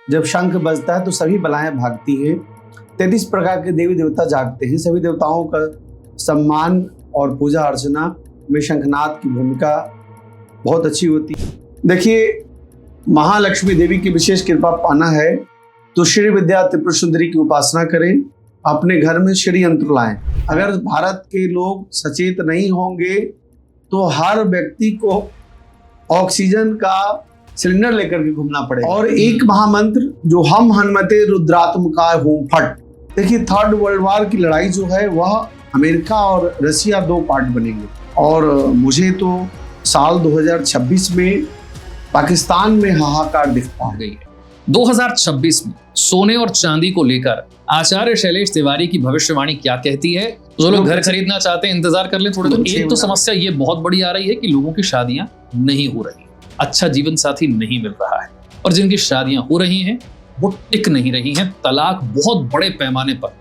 जब शंख बजता है तो सभी बलाएं भागती हैं। 33 प्रकार के देवी देवता जागते हैं। सभी देवताओं का सम्मान और पूजा अर्चना में शंखनाद की भूमिका बहुत अच्छी होती है। देखिए, महालक्ष्मी देवी की विशेष कृपा पाना है तो श्री विद्या त्रिपुर सुंदरी की उपासना करें, अपने घर में श्री यंत्र लाएं। अगर भारत के लोग सचेत नहीं होंगे तो हर व्यक्ति को ऑक्सीजन का सिलेंडर लेकर के घूमना पड़ेगा। और एक महामंत्र जो हम हनुमते रुद्रात्मका होम फट। देखिए, थर्ड वर्ल्ड वार की लड़ाई जो है वह अमेरिका और रशिया दो पार्ट बनेंगे। और मुझे तो साल 2026 में पाकिस्तान में हाहाकार दिखता है। 2026 में सोने और चांदी को लेकर आचार्य शैलेश तिवारी की भविष्यवाणी क्या कहती है? जो लोग घर खरीदना चाहते हैं इंतजार कर लें थोड़े। तो एक तो समस्या ये बहुत बड़ी आ रही है कि लोगों की शादियां नहीं हो रही, अच्छा जीवन साथी नहीं मिल रहा है, और जिनकी शादियां हो रही हैं वो टिक नहीं रही हैं। तलाक बहुत बड़े पैमाने पर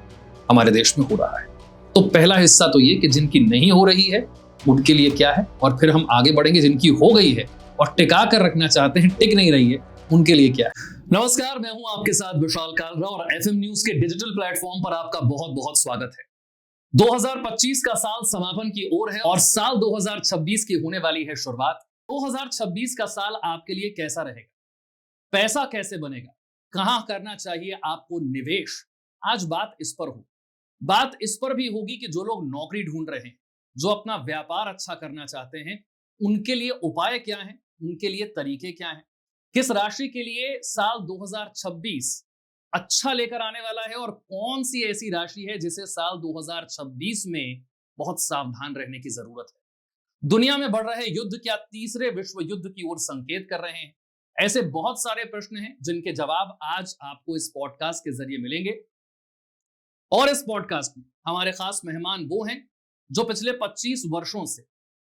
हमारे देश में हो रहा है। तो पहला हिस्सा तो ये कि जिनकी नहीं हो रही है उनके लिए क्या है, और फिर हम आगे बढ़ेंगे जिनकी हो गई है और टिका कर रखना चाहते हैं, टिक नहीं रही है, उनके लिए क्या है। नमस्कार, मैं हूं आपके साथ विशाल कालरा और एफएम न्यूज के डिजिटल प्लेटफॉर्म पर आपका बहुत बहुत स्वागत है। 2025 का साल समापन की ओर है और साल 2026 की होने वाली है शुरुआत। 2026 का साल आपके लिए कैसा रहेगा? पैसा कैसे बनेगा? कहां करना चाहिए आपको निवेश? आज बात इस पर हो। बात इस पर भी होगी कि जो लोग नौकरी ढूंढ रहे हैं, जो अपना व्यापार अच्छा करना चाहते हैं, उनके लिए उपाय क्या हैं, उनके लिए तरीके क्या हैं, किस राशि के लिए साल 2026 अच्छा लेकर आने वाला है और कौन सी ऐसी राशि है जिसे साल 2026 में बहुत सावधान रहने की जरूरत है। दुनिया में बढ़ रहे युद्ध क्या तीसरे विश्व युद्ध की ओर संकेत कर रहे हैं? ऐसे बहुत सारे प्रश्न हैं जिनके जवाब आज आपको इस पॉडकास्ट के जरिए मिलेंगे। और इस पॉडकास्ट में हमारे खास मेहमान वो हैं जो पिछले 25 वर्षों से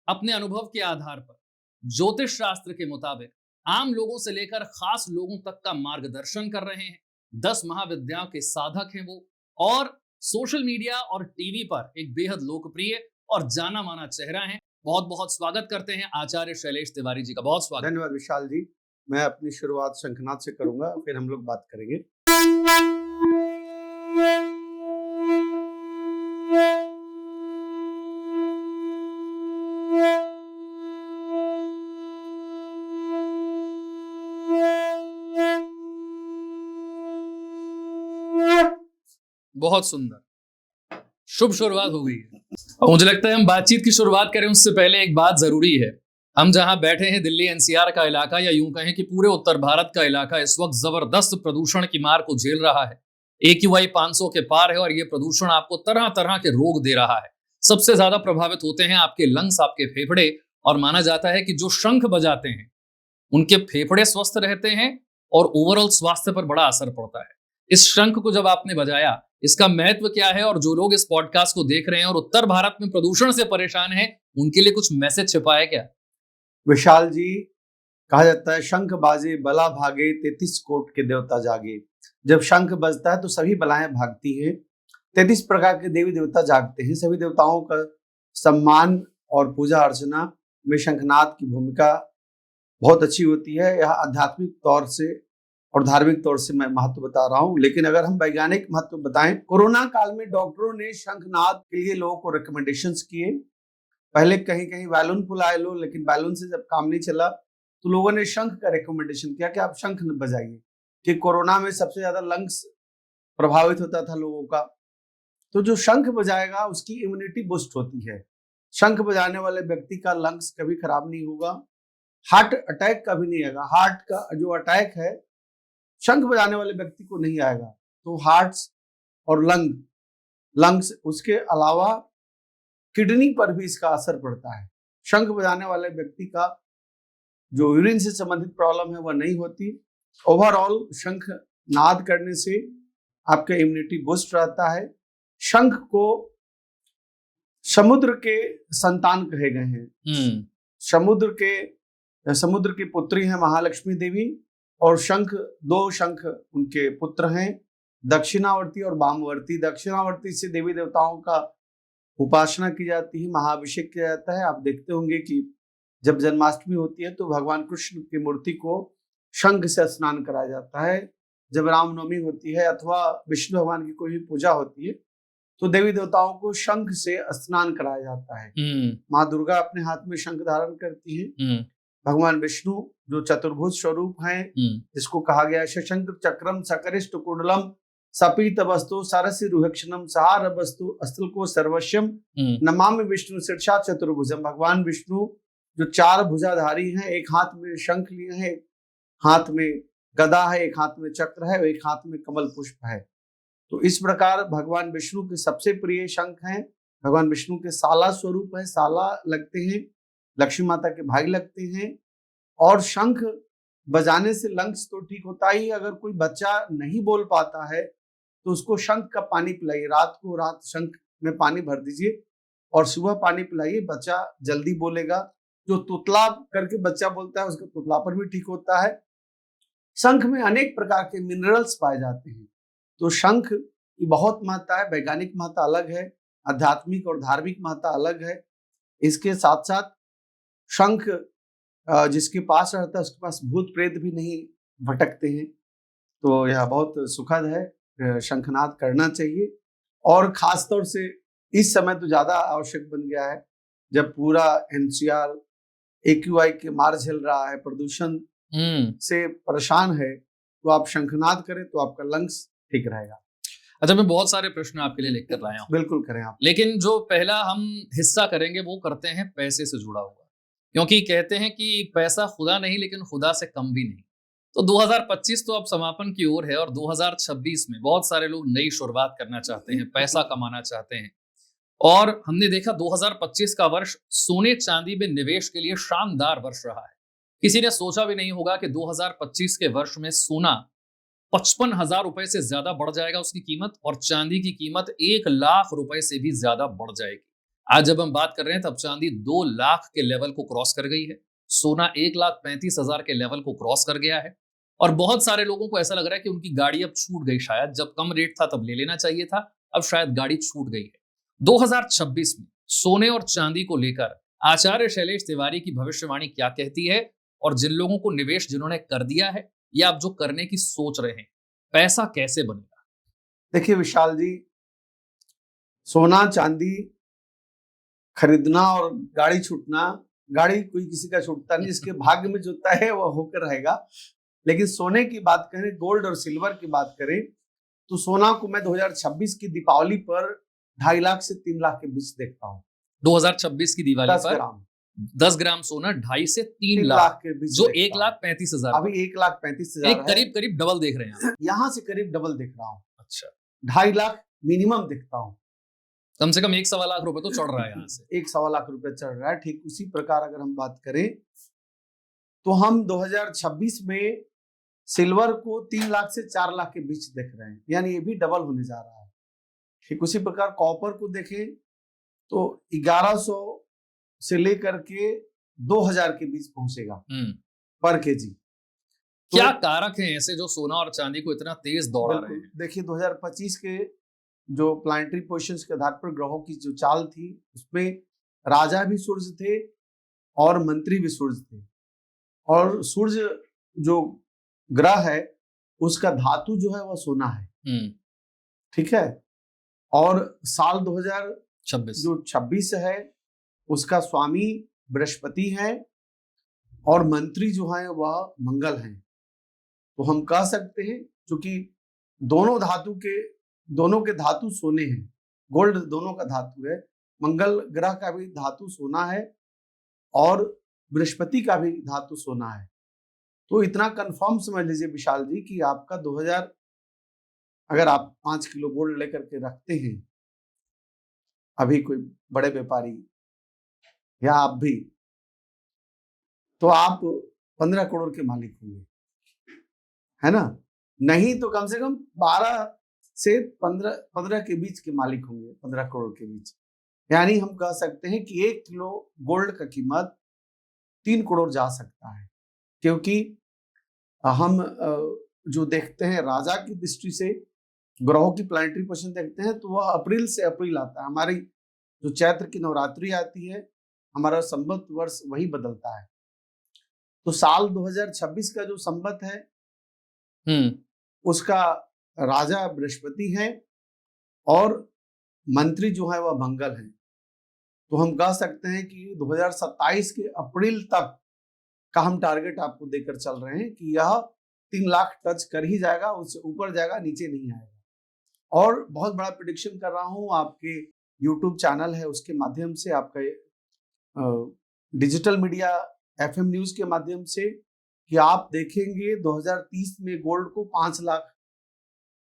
अपने अनुभव के आधार पर ज्योतिष शास्त्र के मुताबिक आम लोगों से लेकर खास लोगों तक का मार्गदर्शन कर रहे हैं। 10 महाविद्याओं के साधक हैं वो, और सोशल मीडिया और टीवी पर एक बेहद लोकप्रिय और जाना माना चेहरा है। बहुत बहुत स्वागत करते हैं आचार्य शैलेश तिवारी जी का। बहुत स्वागत। धन्यवाद विशाल जी। मैं अपनी शुरुआत शंखनाद से करूंगा, फिर हम लोग बात करेंगे। बहुत सुंदर, शुभ शुरुआत हो गई है। और मुझे लगता है हम बातचीत की शुरुआत करें उससे पहले एक बात जरूरी है। हम जहां बैठे हैं दिल्ली एनसीआर का इलाका, या यूं कहें कि पूरे उत्तर भारत का इलाका इस वक्त जबरदस्त प्रदूषण की मार को झेल रहा है। AQI 500 के पार है और ये प्रदूषण आपको तरह तरह के रोग दे रहा है। सबसे ज्यादा प्रभावित होते हैं आपके लंग्स, आपके फेफड़े, और माना जाता है कि जो शंख बजाते हैं उनके फेफड़े स्वस्थ रहते हैं और ओवरऑल स्वास्थ्य पर बड़ा असर पड़ता है। इस शंख को जब आपने बजाया, इसका महत्व क्या है, और जो लोग इस पॉडकास्ट को देख रहे हैं और उत्तर भारत में प्रदूषण से परेशान हैं, उनके लिए कुछ मैसेज छिपा है क्या? विशाल जी, कहा जाता है शंख बाजे बला भागे 33 कोट के देवता जागे। जब शंख बजता है तो सभी बलाएं भागती हैं। 33 प्रकार के देवी देवता जागते हैं। सभी देवताओं का सम्मान और पूजा अर्चना में शंखनाद की भूमिका बहुत अच्छी होती है। यह आध्यात्मिक तौर से और धार्मिक तौर से मैं महत्व बता रहा हूं, लेकिन अगर हम वैज्ञानिक महत्व बताएं, कोरोना काल में डॉक्टरों ने शंखनाद के लिए लोगों को रिकमेंडेशंस किए। पहले कहीं कहीं बैलून फुलाए लो, लेकिन बैलून से जब काम नहीं चला तो लोगों ने शंख का रिकमेंडेशन किया कि आप शंख न बजाइए, कि कोरोना में सबसे ज्यादा लंग्स प्रभावित होता था लोगों का। तो जो शंख बजाएगा उसकी इम्यूनिटी बूस्ट होती है। शंख बजाने वाले व्यक्ति का लंग्स कभी खराब नहीं होगा, हार्ट अटैक कभी नहीं आएगा। हार्ट का जो अटैक है शंख बजाने वाले व्यक्ति को नहीं आएगा। तो हार्ट्स और लंग्स, उसके अलावा किडनी पर भी इसका असर पड़ता है। शंख बजाने वाले व्यक्ति का जो यूरिन से संबंधित प्रॉब्लम है वह नहीं होती। ओवरऑल शंख नाद करने से आपका इम्यूनिटी बूस्ट रहता है। शंख को समुद्र के संतान कहे गए हैं। समुद्र की पुत्री है महालक्ष्मी देवी, और दो शंख उनके पुत्र हैं, दक्षिणावर्ती और वामवर्ती। दक्षिणावर्ती से देवी देवताओं का उपासना की जाती है, महाअभिषेक किया जाता है। आप देखते होंगे कि जब जन्माष्टमी होती है तो भगवान कृष्ण की मूर्ति को शंख से स्नान कराया जाता है। जब रामनवमी होती है अथवा विष्णु भगवान की कोई भी पूजा होती है तो देवी देवताओं को शंख से स्नान कराया जाता है। माँ दुर्गा अपने हाथ में शंख धारण करती है। भगवान विष्णु जो चतुर्भुज स्वरूप हैं, जिसको कहा गया है शशंक चक्रम सकरिष्ट कुंडलम सपीत वस्तु सरसि रुहक्षणम सहार वस्तु अस्त्रको सर्वस्यम नमामि विष्णु शीर्षा चतुर्भुजम। भगवान विष्णु जो 4 भुजाधारी हैं, एक हाथ में शंख लिए हैं, एक हाथ में गदा है, एक हाथ में चक्र है, एक हाथ में कमल पुष्प है। तो इस प्रकार भगवान विष्णु के सबसे प्रिय शंख हैं। भगवान विष्णु के साला स्वरूप है, साला लगते हैं, लक्ष्मी माता के भाई लगते हैं। और शंख बजाने से लंग्स तो ठीक होता ही, अगर कोई बच्चा नहीं बोल पाता है तो उसको शंख का पानी पिलाइए। रात शंख में पानी भर दीजिए और सुबह पानी पिलाइए, बच्चा जल्दी बोलेगा। जो तुतला करके बच्चा बोलता है उसका तुतलापन भी ठीक होता है। शंख में अनेक प्रकार के मिनरल्स पाए जाते हैं। तो शंख की बहुत महत्ता है, वैज्ञानिक महत्ता अलग है, आध्यात्मिक और धार्मिक महत्ता अलग है। इसके साथ साथ शंख जिसके पास रहता है उसके पास भूत प्रेत भी नहीं भटकते हैं। तो यह बहुत सुखद है, शंखनाद करना चाहिए। और खास तौर से इस समय तो ज्यादा आवश्यक बन गया है, जब पूरा एनसीआर AQI के मार झेल रहा है, प्रदूषण से परेशान है, तो आप शंखनाद करें तो आपका लंग्स ठीक रहेगा। अच्छा, मैं बहुत सारे प्रश्न आपके लिए लेकर लाया हूँ। बिल्कुल करें आप। लेकिन जो पहला हम हिस्सा करेंगे वो करते हैं पैसे से जुड़ा हुआ, क्योंकि कहते हैं कि पैसा खुदा नहीं लेकिन खुदा से कम भी नहीं। तो 2025 तो अब समापन की ओर है और 2026 में बहुत सारे लोग नई शुरुआत करना चाहते हैं, पैसा कमाना चाहते हैं। और हमने देखा 2025 का वर्ष सोने चांदी में निवेश के लिए शानदार वर्ष रहा है। किसी ने सोचा भी नहीं होगा कि 2025 के वर्ष में सोना 55,000 रुपए से ज्यादा बढ़ जाएगा उसकी कीमत, और चांदी की कीमत 1 लाख रुपए से भी ज्यादा बढ़ जाएगी। आज जब हम बात कर रहे हैं तब चांदी 2 लाख के लेवल को क्रॉस कर गई है, सोना 1,35,000 के लेवल को क्रॉस कर गया है। और बहुत सारे लोगों को ऐसा लग रहा है कि उनकी गाड़ी अब छूट गई, शायद जब कम रेट था तब ले लेना चाहिए था, अब शायद गाड़ी छूट गई है। 2026 में सोने और चांदी को लेकर आचार्य शैलेश तिवारी की भविष्यवाणी क्या कहती है, और जिन लोगों को निवेश जिन्होंने कर दिया है या आप जो करने की सोच रहे हैं, पैसा कैसे बनेगा? देखिए विशाल जी, सोना चांदी खरीदना और गाड़ी छूटना, गाड़ी कोई किसी का छूटता नहीं, जिसके भाग्य में जो तय है वह होकर रहेगा। लेकिन सोने की बात करें, गोल्ड और सिल्वर की बात करें, तो सोना को मैं 2026 की दीपावली पर 2.5 लाख से 3 लाख के बीच देखता हूँ। 2026 की दिवाली पर 10 ग्राम सोना 2.5 से 3 लाख के बीच, जो 1,35,000, अभी 1,35,000 करीब करीब डबल देख रहे हैं। यहाँ से करीब डबल देख रहा हूँ। अच्छा, 2.5 लाख मिनिमम देखता हूँ। कम से कम 1.25 लाख रुपए तो चढ़ रहा है यहाँ से। 1.25 लाख रुपए चढ़ रहा है। ठीक उसी प्रकार अगर हम बात करें तो हम 2026 में सिल्वर को 3 लाख से 4 लाख के बीच देख रहे हैं, यानी ये भी डबल होने जा रहा है। ठीक उसी प्रकार कॉपर को देखें तो 1100 से लेकर के 2000 के बीच पहुंचेगा पर केजी। क्या कारक हैं ऐसे जो सोना और चांदी को इतना तेज दौड़ा रहे हैं? देखिए 2025 के जो प्लानिटरी पोजीशंस के आधार पर ग्रहों की जो चाल थी, उसमें राजा भी सूर्य थे और मंत्री भी सूर्य थे। और सूर्य जो ग्रह है उसका धातु जो है वह सोना है। ठीक है। और साल 2026 है उसका स्वामी बृहस्पति है और मंत्री जो है वह मंगल है। तो हम कह सकते हैं क्योंकि दोनों के धातु सोने हैं, गोल्ड दोनों का धातु है, मंगल ग्रह का भी धातु सोना है और बृहस्पति का भी धातु सोना है। तो इतना कंफर्म समझ लीजिए विशाल जी कि आपका 2000, अगर आप 5 किलो गोल्ड लेकर के रखते हैं, अभी कोई बड़े व्यापारी या आप भी, तो आप 15 करोड़ के मालिक होंगे, है ना? नहीं तो कम से कम 12 से 15 के बीच के मालिक होंगे, 15 करोड़ के बीच। यानी हम कह सकते हैं कि 1 किलो गोल्ड का कीमत 3 करोड़ जा सकता है। क्योंकि हम जो देखते हैं राजा की दृष्टि से ग्रहों की प्लानिटरी पोजीशन देखते हैं तो वह अप्रैल से अप्रैल आता है। हमारी जो चैत्र की नवरात्रि आती है, हमारा संवत वर्ष वही बदलता है। तो साल 2026 का जो संवत है उसका राजा बृहस्पति है और मंत्री जो है वह मंगल है। तो हम कह सकते हैं कि 2027 के अप्रैल तक का हम टारगेट आपको देकर चल रहे हैं कि यह 3 लाख टच कर ही जाएगा, उससे ऊपर जाएगा, नीचे नहीं आएगा। और बहुत बड़ा प्रेडिक्शन कर रहा हूं, आपके यूट्यूब चैनल है उसके माध्यम से, आपका डिजिटल मीडिया FM न्यूज के माध्यम से, कि आप देखेंगे 2030 में गोल्ड को 5 लाख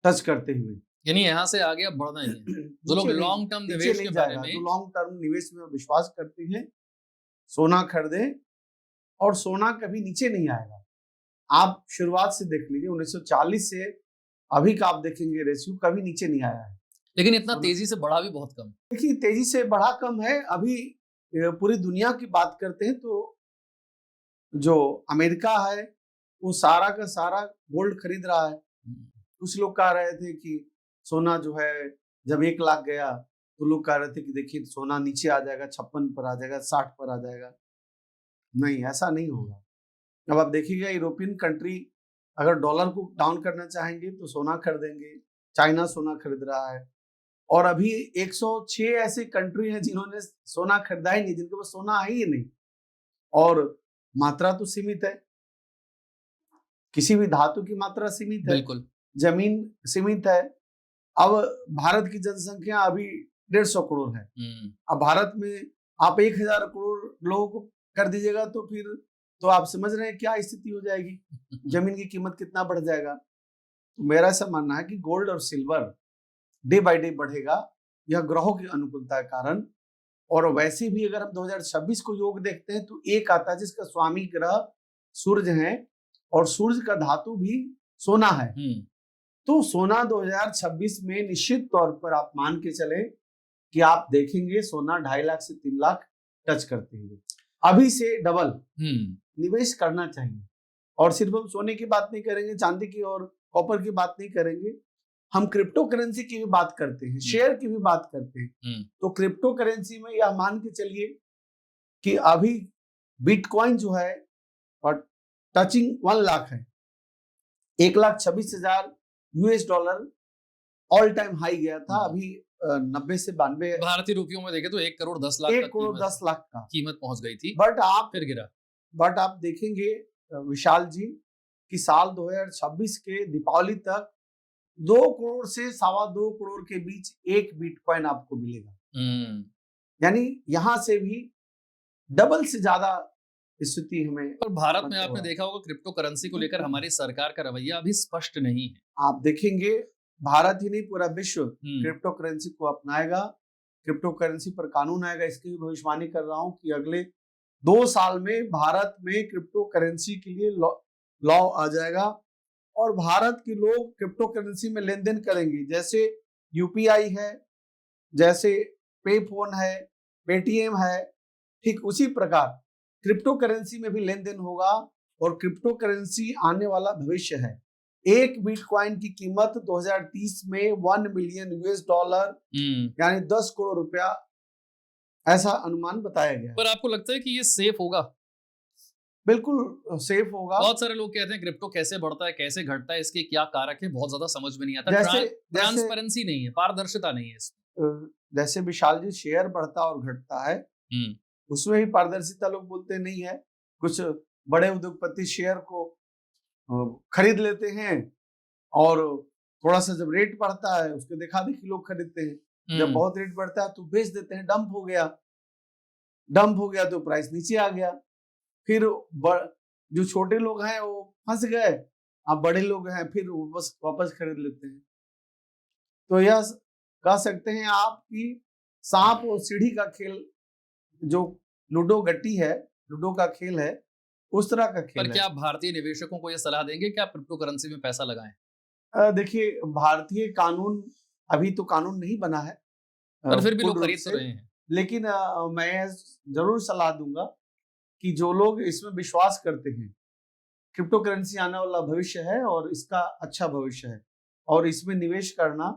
टच करते हुए। यानी यहाँ से आगे अब बढ़ना ही है। जो लोग लॉन्ग टर्म निवेश के बारे में, जो लॉन्ग टर्म निवेश में विश्वास करते हैं, सोना खरीदें, और सोना कभी नीचे नहीं आएगा। आप शुरुआत से देख लीजिए, 1940 से अभी का आप देखेंगे रेशियो कभी नीचे नहीं आया है। लेकिन इतना तेजी से बढ़ा भी बहुत कम। देखिए तेजी से बढ़ा कम है। अभी पूरी दुनिया की बात करते हैं तो जो अमेरिका है वो सारा का सारा गोल्ड खरीद रहा है। कुछ लोग कह रहे थे कि सोना जो है जब 1 लाख गया तो लोग कह रहे थे कि देखिए सोना नीचे आ जाएगा, 56 पर आ जाएगा, 60 पर आ जाएगा। नहीं, ऐसा नहीं होगा। अब आप देखिएगा यूरोपियन कंट्री अगर डॉलर को डाउन करना चाहेंगे तो सोना खरीदेंगे। चाइना सोना खरीद रहा है, और अभी 106 ऐसे कंट्री हैं जिन्होंने सोना खरीदा ही नहीं, जिनके पास सोना है ही नहीं। और मात्रा तो सीमित है, किसी भी धातु की मात्रा सीमित है, बिल्कुल, जमीन सीमित है। अब भारत की जनसंख्या अभी 150 करोड़ है। अब भारत में आप 1000 करोड़ लोगों को कर दीजिएगा तो फिर तो आप समझ रहे हैं क्या स्थिति हो जाएगी, जमीन की कीमत कितना बढ़ जाएगा। तो मेरा ऐसा मानना है कि गोल्ड और सिल्वर डे बाय डे बढ़ेगा, यह ग्रहों की अनुकूलता के कारण। और वैसे भी अगर हम 2026 को योग देखते हैं तो एक आता है जिसका स्वामी ग्रह सूर्य है, और सूर्य का धातु भी सोना है। तो सोना 2026 में निश्चित तौर पर आप मान के चले कि आप देखेंगे सोना 2.5 लाख से 3 लाख टच करते हुए। अभी से डबल निवेश करना चाहिए। और सिर्फ हम सोने की बात नहीं करेंगे, चांदी की और कॉपर की बात नहीं करेंगे, हम क्रिप्टो करेंसी की भी बात करते हैं, शेयर की भी बात करते हैं। तो क्रिप्टो करेंसी में यह मान के चलिए कि अभी बिटकॉइन जो है और टचिंग 1 लाख है, 1,26,000 $, ऑल टाइम हाई गया था। अभी 90 से 92 भारतीय रुपयों में देखे तो 1 करोड़ 10 लाख 1 करोड़ 10 लाख का कीमत पहुंच गई थी, बट आप फिर गिरा। बट आप देखेंगे विशाल जी कि साल 2026 के दीपावली तक 2 करोड़ से 2.25 करोड़ के बीच एक बिटकॉइन आपको मिलेगा। यानी यहां से भी डबल से ज्यादा स्थिति हमें। और भारत में आपने देखा होगा क्रिप्टो करेंसी को लेकर हमारी सरकार का रवैया अभी स्पष्ट नहीं है। आप देखेंगे भारत ही नहीं पूरा विश्व क्रिप्टो करेंसी को अपनाएगा, क्रिप्टो करेंसी पर कानून आएगा। इसकी भी भविष्यवाणी कर रहा हूं कि अगले 2 साल में भारत में क्रिप्टो करेंसी के लिए लॉ आ जाएगा, और भारत के लोग क्रिप्टो करेंसी में लेन देन करेंगे। जैसे यूपीआई है, जैसे पे फोन है, पेटीएम है, ठीक उसी प्रकार क्रिप्टो करेंसी में भी लेन देन होगा। और क्रिप्टो करेंसी आने वाला भविष्य है। एक बिटकॉइन की कीमत 2030 में $1 मिलियन यानी 10 करोड़ रुपया, ऐसा अनुमान बताया गया। पर आपको लगता है कि ये सेफ होगा? बिल्कुल सेफ होगा। बहुत सारे लोग कहते हैं क्रिप्टो कैसे बढ़ता है, कैसे घटता है, इसके क्या कारक है, बहुत ज्यादा समझ में नहीं आता। ट्रांसपेरेंसी नहीं है, पारदर्शिता नहीं है इसमें। जैसे विशाल जी शेयर बढ़ता और घटता है, उसमें भी पारदर्शिता लोग बोलते नहीं है। कुछ बड़े उद्योगपति शेयर को खरीद लेते हैं, और थोड़ा सा जब रेट बढ़ता है उसके देखा देखी लोग खरीदते हैं। जब बहुत रेट बढ़ता है तो बेच देते हैं, डंप हो गया तो प्राइस नीचे आ गया। फिर जो छोटे लोग हैं वो फंस गए, अब बड़े लोग हैं फिर वापस खरीद लेते हैं। तो यह कह सकते हैं आप कि सांप और सीढ़ी का खेल, जो लूडो गट्टी है, लूडो का खेल है, उस तरह का खेल पर क्या आप भारतीय निवेशकों को यह सलाह देंगे कि आप क्रिप्टो करेंसी में पैसा लगाएं? देखिए भारतीय कानून, अभी तो कानून नहीं बना है, पर फिर भी लोग खरीद तो रहे हैं। लेकिन मैं जरूर सलाह दूंगा कि जो लोग इसमें विश्वास करते हैं, क्रिप्टो करेंसी आने वाला भविष्य है और इसका अच्छा भविष्य है, और इसमें निवेश करना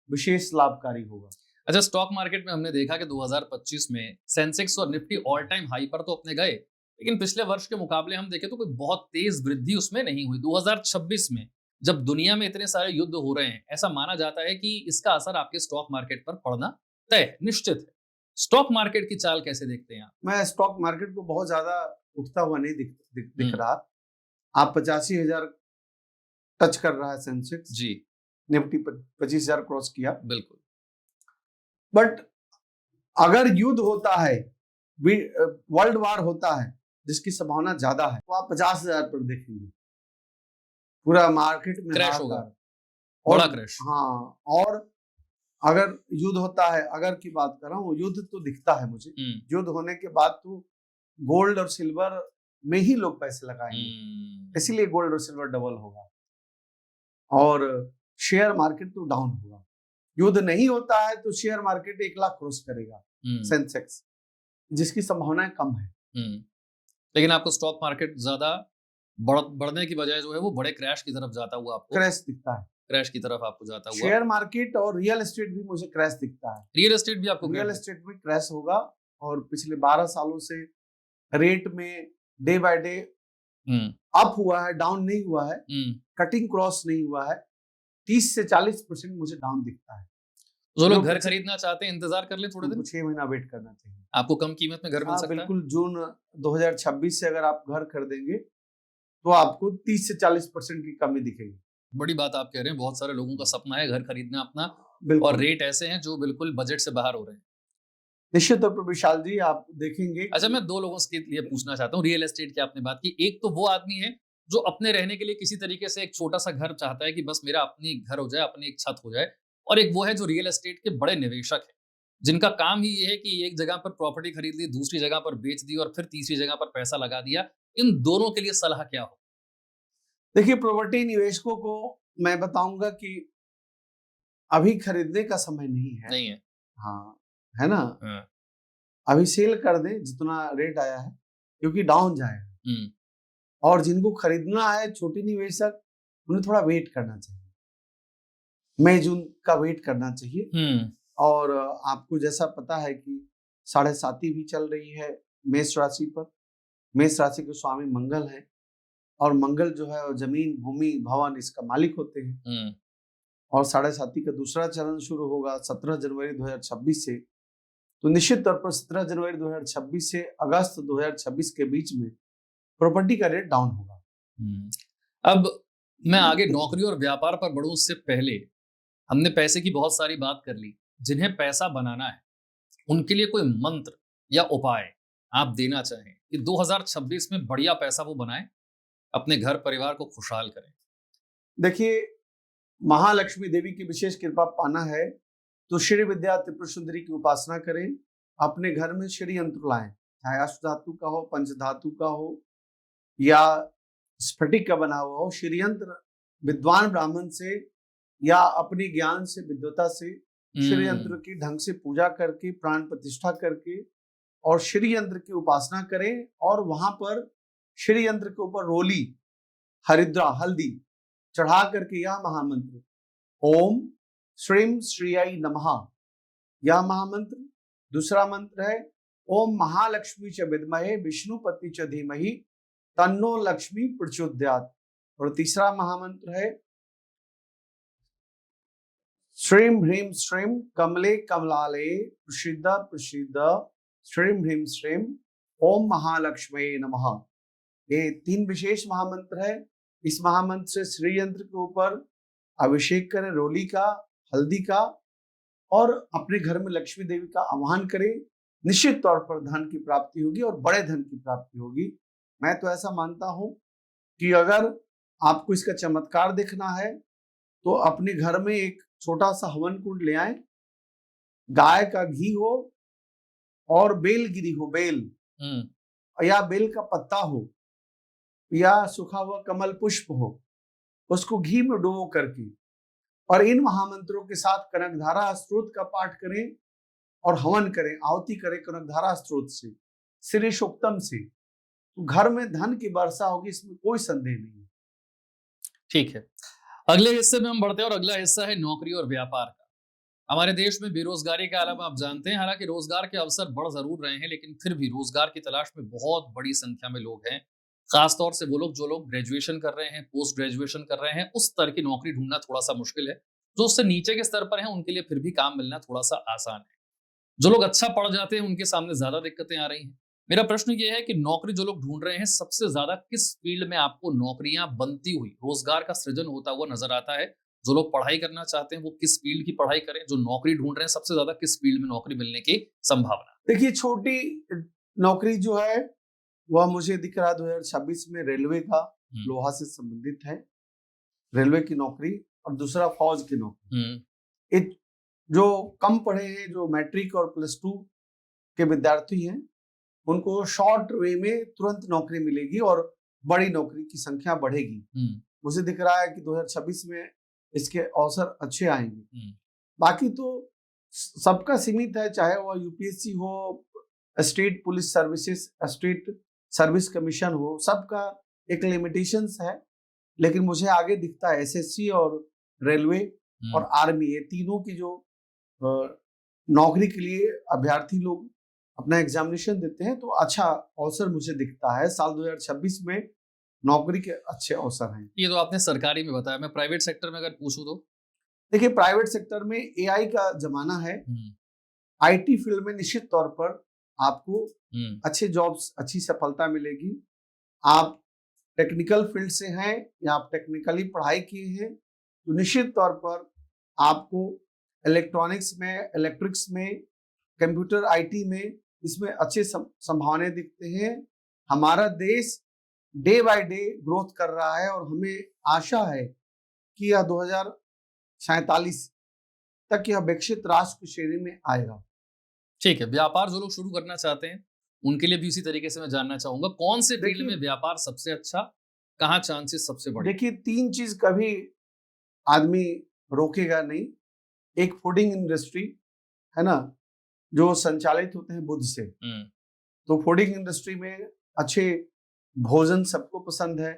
विशेष लाभकारी होगा। अच्छा, स्टॉक मार्केट में हमने देखा कि 2025 में सेंसेक्स और निफ्टी ऑल टाइम हाई पर तो अपने गए, लेकिन पिछले वर्ष के मुकाबले हम देखें तो कोई बहुत तेज वृद्धि उसमें नहीं हुई। 2026 में जब दुनिया में इतने सारे युद्ध हो रहे हैं, ऐसा माना जाता है कि इसका असर आपके स्टॉक मार्केट पर पड़ना तय है, निश्चित है। स्टॉक मार्केट की चाल कैसे देखते हैं आप? मैं स्टॉक मार्केट को बहुत ज्यादा उठता हुआ नहीं दिख रहा। आप 85,000 टच कर रहा है सेंसेक्स जी, निफ्टी 25,000 क्रॉस किया। बिल्कुल। बट अगर युद्ध होता है, वर्ल्ड वार होता है जिसकी संभावना ज्यादा है, तो आप 50,000 पर देखेंगे पूरा मार्केट में क्रैश होगा, और बड़ा क्रैश। हाँ, और अगर युद्ध होता है, अगर की बात कर रहा हूँ, युद्ध तो दिखता है मुझे। युद्ध होने के बाद तो गोल्ड और सिल्वर में ही लोग पैसे लगाएंगे, इसीलिए गोल्ड और सिल्वर डबल होगा और शेयर मार्केट तो डाउन होगा। युद्ध नहीं होता है तो शेयर मार्केट 1 लाख क्रॉस करेगा सेंसेक्स, जिसकी संभावनाएं कम है। लेकिन आपको स्टॉक मार्केट ज्यादा बढ़ने की बजाय जो है वो बड़े क्रैश की तरफ जाता हुआ आपको क्रैश दिखता है, क्रैश की तरफ आपको जाता हुआ। शेयर मार्केट और रियल एस्टेट भी मुझे क्रैश दिखता है। रियल एस्टेट भी आपको रियल एस्टेट में क्रैश होगा और पिछले 12 सालों से रेट में डे बाय डे अप हुआ है, डाउन नहीं हुआ है, कटिंग क्रॉस नहीं हुआ है। 30 से 40% मुझे डाउन दिखता है। जो लोग घर खरीदना चाहते हैं इंतजार कर ले थोड़े दिन, 6 महीना वेट करना चाहिए। आपको कम कीमत में घर मिल सकता है। बिल्कुल, जून 2026 से अगर आप घर खरीदेंगे तो आपको 30 से 40% की कमी दिखेगी। बड़ी बात आप कह रहे हैं, बहुत सारे लोगों का सपना है घर खरीदना अपना, और रेट ऐसे हैं जो बिल्कुल बजट से बाहर हो रहे हैं। निश्चित तौर पर विशाल जी आप देखेंगे। अच्छा, मैं 2 लोगों के लिए पूछना चाहता हूँ, रियल एस्टेट की आपने बात की। एक तो वो आदमी है जो अपने रहने के लिए किसी तरीके से एक छोटा सा घर चाहता है कि बस मेरा अपनी घर हो जाए, अपनी एक छत हो जाए, और एक वो है जो रियल एस्टेट के बड़े निवेशक है, जिनका काम ही ये है कि एक जगह पर प्रॉपर्टी खरीद ली, दूसरी जगह पर बेच दी और फिर तीसरी जगह पर पैसा लगा दिया। इन दोनों के लिए सलाह क्या हो? देखिए, प्रॉपर्टी निवेशकों को मैं बताऊंगा कि अभी खरीदने का समय नहीं है। हाँ, है ना? अभी सेल कर दें जितना रेट आया है, क्योंकि डाउन जाएगा। और जिनको खरीदना है, छोटे निवेशक, उन्हें थोड़ा वेट करना चाहिए, मई जून का वेट करना चाहिए। और आपको जैसा पता है कि 7.5 भी चल रही है मेष राशि पर। मेष राशि के स्वामी मंगल है और मंगल जो है जमीन, भूमि, भवन इसका मालिक होते हैं। और 7.5 का दूसरा चरण शुरू होगा 17 जनवरी 2026 से। तो निश्चित तौर पर 17 जनवरी 2026 से अगस्त 2026 के बीच में प्रॉपर्टी का रेट डाउन होगा। अब मैं आगे नौकरी और व्यापार पर बढ़ूं उससे पहले हमने पैसे की बहुत सारी बात कर ली। जिन्हें पैसा बनाना है उनके लिए कोई मंत्र या उपाय आप देना चाहें कि 2026 में बढ़िया पैसा वो बनाए, अपने घर परिवार को खुशहाल करें? देखिए, महालक्ष्मी देवी की विशेष कृपा पाना है तो श्री विद्या त्रिपुर सुंदरी की उपासना करें। अपने घर में श्री यंत्र लाएं, चाहे अष्ट धातु का हो, पंच धातु का हो या स्फटिक का बना हुआ हो। श्री यंत्र विद्वान ब्राह्मण से या अपने ज्ञान से, विद्वता से श्री यंत्र की ढंग से पूजा करके, प्राण प्रतिष्ठा करके और श्री यंत्र की उपासना करें। और वहां पर श्री यंत्र के ऊपर रोली, हरिद्रा, हल्दी चढ़ा करके यह महामंत्र ओम श्रीम श्रीयाई नमः, यह महामंत्र। दूसरा मंत्र है ओम महालक्ष्मी च विद्महे विष्णुपति च धीमहि तन्नो लक्ष्मी प्रचोदयात्। और तीसरा महामंत्र है श्रीम ह्रीम श्रीम कमले कमलाले प्रसिद्ध प्रसिद्ध श्रीम ह्रीम श्रीम ओम महालक्ष्मी नमः। ये 3 विशेष महामंत्र है। इस महामंत्र से श्री यंत्र के ऊपर अभिषेक करें, रोली का, हल्दी का, और अपने घर में लक्ष्मी देवी का आह्वान करें। निश्चित तौर पर धन की प्राप्ति होगी और बड़े धन की प्राप्ति होगी। मैं तो ऐसा मानता हूं कि अगर आपको इसका चमत्कार देखना है तो अपने घर में एक छोटा सा हवन कुंड ले आए, गाय का घी हो और बेलगिरी हो, बेल या बेल का पत्ता हो या सूखा हुआ कमल पुष्प हो, उसको घी में डुबो करके और इन महामंत्रों के साथ कनकधारा स्त्रोत का पाठ करें और हवन करें, आहुति करें कनकधारा स्त्रोत से, श्री सूक्तम से, तो घर में धन की वर्षा होगी, इसमें कोई संदेह नहीं। ठीक है, अगले हिस्से में हम बढ़ते हैं और अगला हिस्सा है नौकरी और व्यापार का। हमारे देश में बेरोजगारी के अलावा आप जानते हैं, हालांकि रोजगार के अवसर बढ़ जरूर रहे हैं, लेकिन फिर भी रोजगार की तलाश में बहुत बड़ी संख्या में लोग हैं, खासतौर से वो लोग जो लोग ग्रेजुएशन कर रहे हैं, पोस्ट ग्रेजुएशन कर रहे हैं, उस स्तर की नौकरी ढूंढना थोड़ा सा मुश्किल है। जो उससे नीचे के स्तर पर हैं उनके लिए फिर भी काम मिलना थोड़ा सा आसान है। जो लोग अच्छा पढ़ जाते हैं उनके सामने ज्यादा दिक्कतें आ रही हैं। मेरा प्रश्न ये है कि नौकरी जो लोग ढूंढ रहे हैं, सबसे ज्यादा किस फील्ड में आपको नौकरियां बनती हुई, रोजगार का सृजन होता हुआ नजर आता है? जो लोग पढ़ाई करना चाहते हैं वो किस फील्ड की पढ़ाई करें? जो नौकरी ढूंढ रहे हैं सबसे ज्यादा किस फील्ड में नौकरी मिलने की संभावना? देखिए, छोटी नौकरी जो है वह मुझे दिख रहा है 2026 में रेलवे का, लोहा से संबंधित है, रेलवे की नौकरी, और दूसरा फौज की नौकरी। एक जो कम पढ़े हैं, जो मैट्रिक और +2 के विद्यार्थी हैं, उनको शॉर्ट वे में तुरंत नौकरी मिलेगी और बड़ी नौकरी की संख्या बढ़ेगी। मुझे दिख रहा है कि 2026 में इसके अवसर अच्छे आएंगे। बाकी तो सबका सीमित है, चाहे वह यूपीएससी हो, state police services, state service commission हो, सबका एक लिमिटेशंस है। लेकिन मुझे आगे दिखता है एसएससी और रेलवे और आर्मी, ये तीनों की जो नौकरी के लिए अभ्यर्थी लोग अपना एग्जामिनेशन देते हैं, तो अच्छा अवसर मुझे दिखता है। साल 2026 में नौकरी के अच्छे अवसर हैं। ये तो आपने सरकारी में बताया, मैं प्राइवेट सेक्टर में अगर पूछूं तो? देखिए, प्राइवेट सेक्टर में एआई का जमाना है। आईटी फील्ड में निश्चित तौर पर आपको अच्छे जॉब्स, अच्छी सफलता मिलेगी। आप टेक्निकल फील्ड से हैं या आप टेक्निकली पढ़ाई किए हैं, तो निश्चित तौर पर आपको इलेक्ट्रॉनिक्स में, इलेक्ट्रिक्स में, कंप्यूटर आईटी में, इसमें अच्छे संभावनाएं दिखते हैं। हमारा देश डे बाय डे ग्रोथ कर रहा है और हमें आशा है कि यह 2047 तक यह विकसित राष्ट्र की श्रेणी में आएगा। ठीक है, व्यापार जो लोग शुरू करना चाहते हैं उनके लिए भी इसी तरीके से मैं जानना चाहूंगा, कौन से फील्ड में व्यापार सबसे अच्छा, कहाँ चांसेस सबसे बड़े? देखिए, 3 चीज कभी आदमी रोकेगा नहीं। एक फूडिंग इंडस्ट्री है ना, जो संचालित होते हैं बुध से। तो फूडिंग इंडस्ट्री में अच्छे भोजन सबको पसंद है,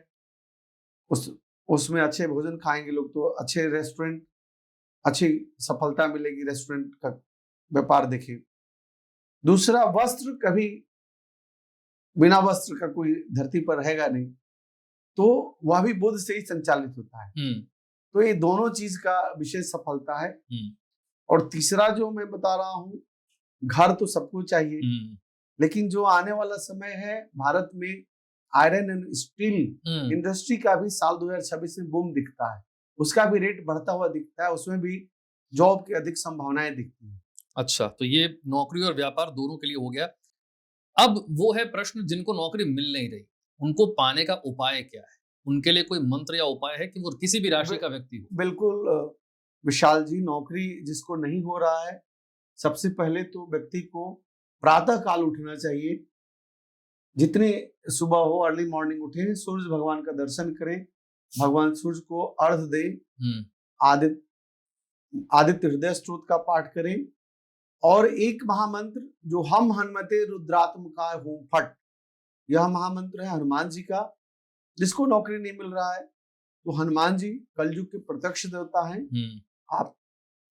उसमें अच्छे भोजन खाएंगे लोग तो अच्छे रेस्टोरेंट, अच्छी सफलता मिलेगी, रेस्टोरेंट का व्यापार देखिए। दूसरा, वस्त्र, कभी बिना वस्त्र का कोई धरती पर रहेगा नहीं, तो वह भी बुध से ही संचालित होता है। तो ये दोनों चीज का विशेष सफलता है। और तीसरा जो मैं बता रहा हूँ, घर तो सबको चाहिए, लेकिन जो आने वाला समय है, भारत में आयरन एंड स्टील इंडस्ट्री का भी साल 2026 में बूम दिखता है, उसका भी रेट बढ़ता हुआ दिखता है, उसमें भी जॉब की अधिक संभावनाएं दिखती हैं। अच्छा, तो ये नौकरी और व्यापार दोनों के लिए हो गया। अब वो है प्रश्न, जिनको नौकरी मिल नहीं रही, उनको पाने का उपाय क्या है? उनके लिए कोई मंत्र या उपाय है कि वो किसी भी राशि का व्यक्ति हो? बिल्कुल विशाल जी, नौकरी जिसको नहीं हो रहा है, सबसे पहले तो व्यक्ति को प्रातः काल उठना चाहिए। जितने सुबह हो, अर्ली मॉर्निंग उठें, सूर्य भगवान का दर्शन करें, भगवान सूर्य को अर्घ्य दें, आदित्य हृदय स्तोत्र का पाठ करें, और एक महामंत्र जो हम हनुमते रुद्रात्मकाय होम फट, यह महामंत्र है हनुमान जी का। जिसको नौकरी नहीं मिल रहा है, तो हनुमान जी कलयुग के प्रत्यक्ष देवता हैं। आप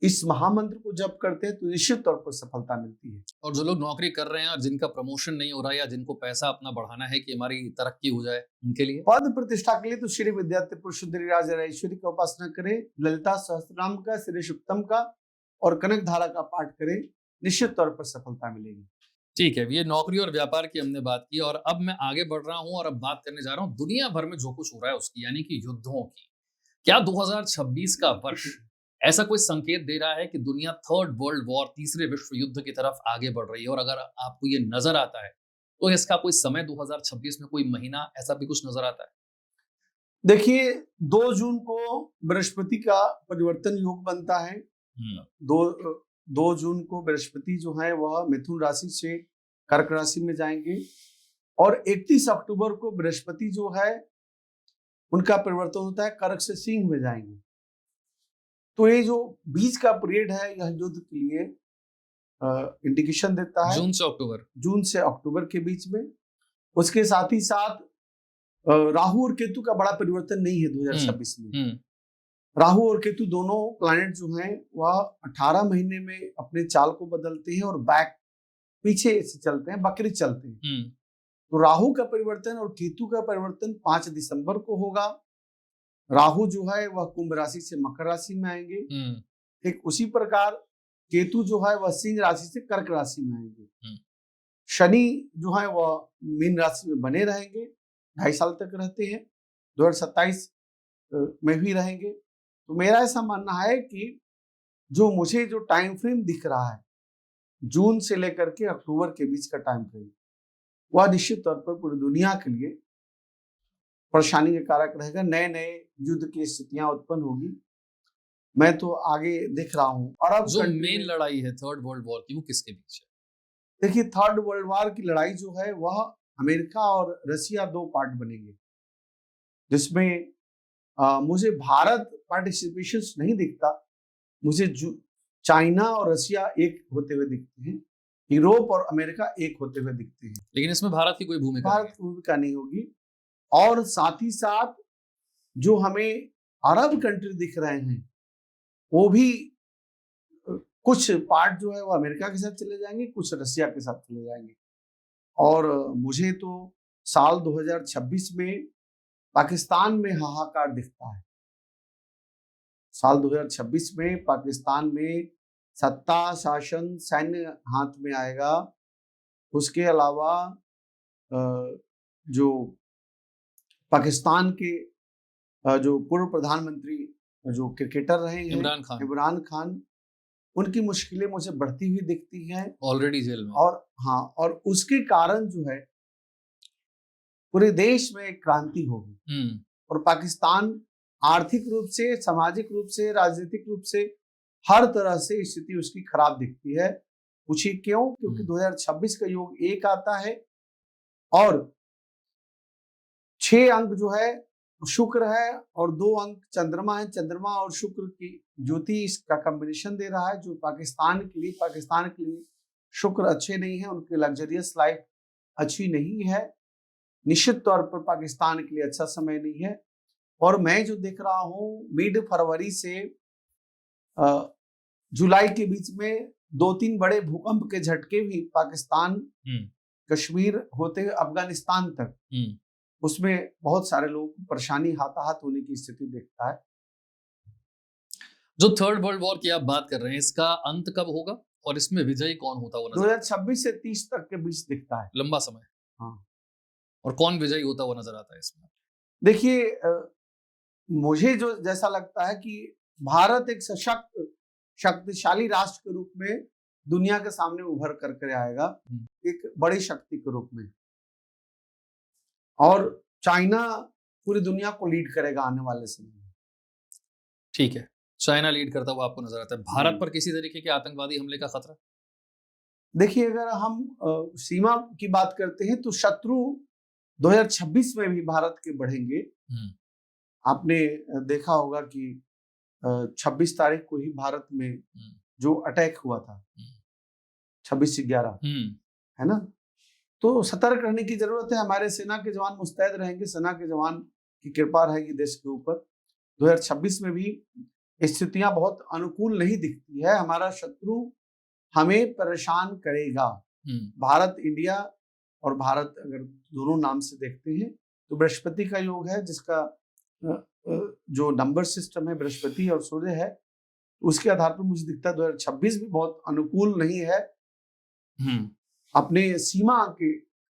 इस महामंत्र को जप करते हैं तो निश्चित तौर पर सफलता मिलती है। और जो लोग नौकरी कर रहे हैं और जिनका प्रमोशन नहीं हो रहा है, या जिनको पैसा अपना बढ़ाना है कि हमारी तरक्की हो जाए, उनके लिए? पद प्रतिष्ठा के लिए तो श्री विद्या त्रिपुर सुंदरी राजराजेश्वरी का उपासना करें, ललिता सहस्त्रनाम का, श्री शुक्तम का और कनक धारा का पाठ करें, निश्चित तौर पर सफलता मिलेगी। ठीक है, ये नौकरी और व्यापार की हमने बात की, और अब मैं आगे बढ़ रहा हूं और अब बात करने जा रहा हूं दुनिया भर में जो कुछ हो रहा है उसकी, यानी कि युद्धों की। क्या 2026 का वर्ष ऐसा कोई संकेत दे रहा है कि दुनिया थर्ड वर्ल्ड वॉर, तीसरे विश्व युद्ध की तरफ आगे बढ़ रही है? और अगर आपको ये नजर आता है तो इसका कोई समय 2026 में, कोई महीना, ऐसा भी कुछ नजर आता है? देखिए, 2 जून को बृहस्पति का परिवर्तन योग बनता है। 2 जून को बृहस्पति जो है वह मिथुन राशि से कर्क राशि में जाएंगे, और 31 अक्टूबर को बृहस्पति जो है उनका परिवर्तन होता है, कर्क से सिंह में जाएंगे। तो ये जो बीच का पीरियड है, यह युद्ध के लिए इंडिकेशन देता है। जून से अक्टूबर के बीच में। उसके साथ ही साथ राहु और केतु का बड़ा परिवर्तन नहीं है 2026 में। राहु और केतु दोनों प्लैनेट जो हैं वह 18 महीने में अपने चाल को बदलते हैं और बैक, पीछे से चलते हैं, बकरी चलते हैं। तो राहु का परिवर्तन और केतु का परिवर्तन 5 दिसंबर को होगा। राहु जो है वह कुंभ राशि से मकर राशि में आएंगे, ठीक उसी प्रकार केतु जो है वह सिंह राशि से कर्क राशि में आएंगे। शनि जो है वह मीन राशि में बने रहेंगे, 2.5 साल तक रहते हैं, 2027 में भी रहेंगे। तो मेरा ऐसा मानना है कि जो मुझे जो टाइम फ्रेम दिख रहा है जून से लेकर के अक्टूबर के बीच का टाइम फ्रेम, वह निश्चित तौर पर पूरी दुनिया के लिए परेशानी का कारक रहेगा। नए नए युद्ध की स्थितियां उत्पन्न होगी, मैं तो आगे देख रहा हूं। और अब जो मेन लड़ाई है थर्ड वर्ल्ड वॉर की, वो किसके बीच है? देखिए, थर्ड वर्ल्ड वॉर की लड़ाई जो है वह अमेरिका और रशिया 2 पार्ट बनेंगे, जिसमें मुझे भारत पार्टिसिपेशन नहीं दिखता। मुझे चाइना और रशिया एक होते हुए दिखते हैं, यूरोप और अमेरिका एक होते हुए दिखते हैं। लेकिन इसमें भारत की कोई भूमिका नहीं होगी। और साथ ही साथ जो हमें अरब कंट्री दिख रहे हैं वो भी कुछ पार्ट जो है वो अमेरिका के साथ चले जाएंगे, कुछ रशिया के साथ चले जाएंगे। और मुझे तो साल 2026 में पाकिस्तान में हाहाकार दिखता है। साल 2026 में पाकिस्तान में सत्ता शासन सैन्य हाथ में आएगा। उसके अलावा जो पाकिस्तान के जो पूर्व प्रधानमंत्री जो क्रिकेटर रहे हैं इमरान खान, उनकी मुश्किलें मुझे बढ़ती हुई दिखती हैं, ऑलरेडी जेल में। और हाँ, और उसके कारण जो है पूरे देश में एक क्रांति होगी। और पाकिस्तान आर्थिक रूप से, सामाजिक रूप से, राजनीतिक रूप से हर तरह से स्थिति उसकी खराब दिखती है। पूछिए क्यों? क्योंकि 2026 का योग 1 आता है और 6 अंक जो है शुक्र है और 2 अंक चंद्रमा है। चंद्रमा और शुक्र की ज्योति इसका कॉम्बिनेशन दे रहा है, जो पाकिस्तान के लिए शुक्र अच्छे नहीं है, उनकी लग्जरियस लाइफ अच्छी नहीं है। निश्चित तौर पर पाकिस्तान के लिए अच्छा समय नहीं है। और मैं जो देख रहा हूँ मिड फरवरी से जुलाई के बीच में 2-3 बड़े भूकंप के झटके भी पाकिस्तान, कश्मीर होते हुए अफगानिस्तान तक, उसमें बहुत सारे लोग परेशानी हाथाहाथ होने की स्थिति देखता है। जो थर्ड वर्ल्ड वॉर की आप बात कर रहे हैं, इसका अंत कब होगा और इसमें विजयी कौन होता हुआ नजर? 2026 से 30 तक के बीच दिखता है। लंबा समय। हाँ। और कौन विजयी होता हुआ नजर आता है इसमें? देखिए, मुझे जो जैसा लगता है कि भारत एक सशक्त शक्तिशाली राष्ट्र के रूप में दुनिया के सामने उभर कर आएगा, एक बड़ी शक्ति के रूप में। और चाइना पूरी दुनिया को लीड करेगा आने वाले समय में। ठीक है, चाइना लीड करता हुआ आपको नजर आता है। भारत पर किसी तरीके के आतंकवादी हमले का खतरा? देखिए, अगर हम सीमा की बात करते हैं तो शत्रु 2026 में भी भारत के बढ़ेंगे। आपने देखा होगा कि 26 तारीख को ही भारत में जो अटैक हुआ था 26/11, है ना? तो सतर्क रहने की जरूरत है। हमारे सेना के जवान मुस्तैद रहेंगे, सेना के जवान की कृपा रहेगी देश के ऊपर। 2026 में भी स्थितियां बहुत अनुकूल नहीं दिखती है। हमारा शत्रु हमें परेशान करेगा। भारत, इंडिया और भारत अगर दोनों नाम से देखते हैं तो बृहस्पति का योग है, जिसका जो नंबर सिस्टम है बृहस्पति और सूर्य है, उसके आधार पर मुझे दिखता है 2026 भी बहुत अनुकूल नहीं है। अपने सीमा के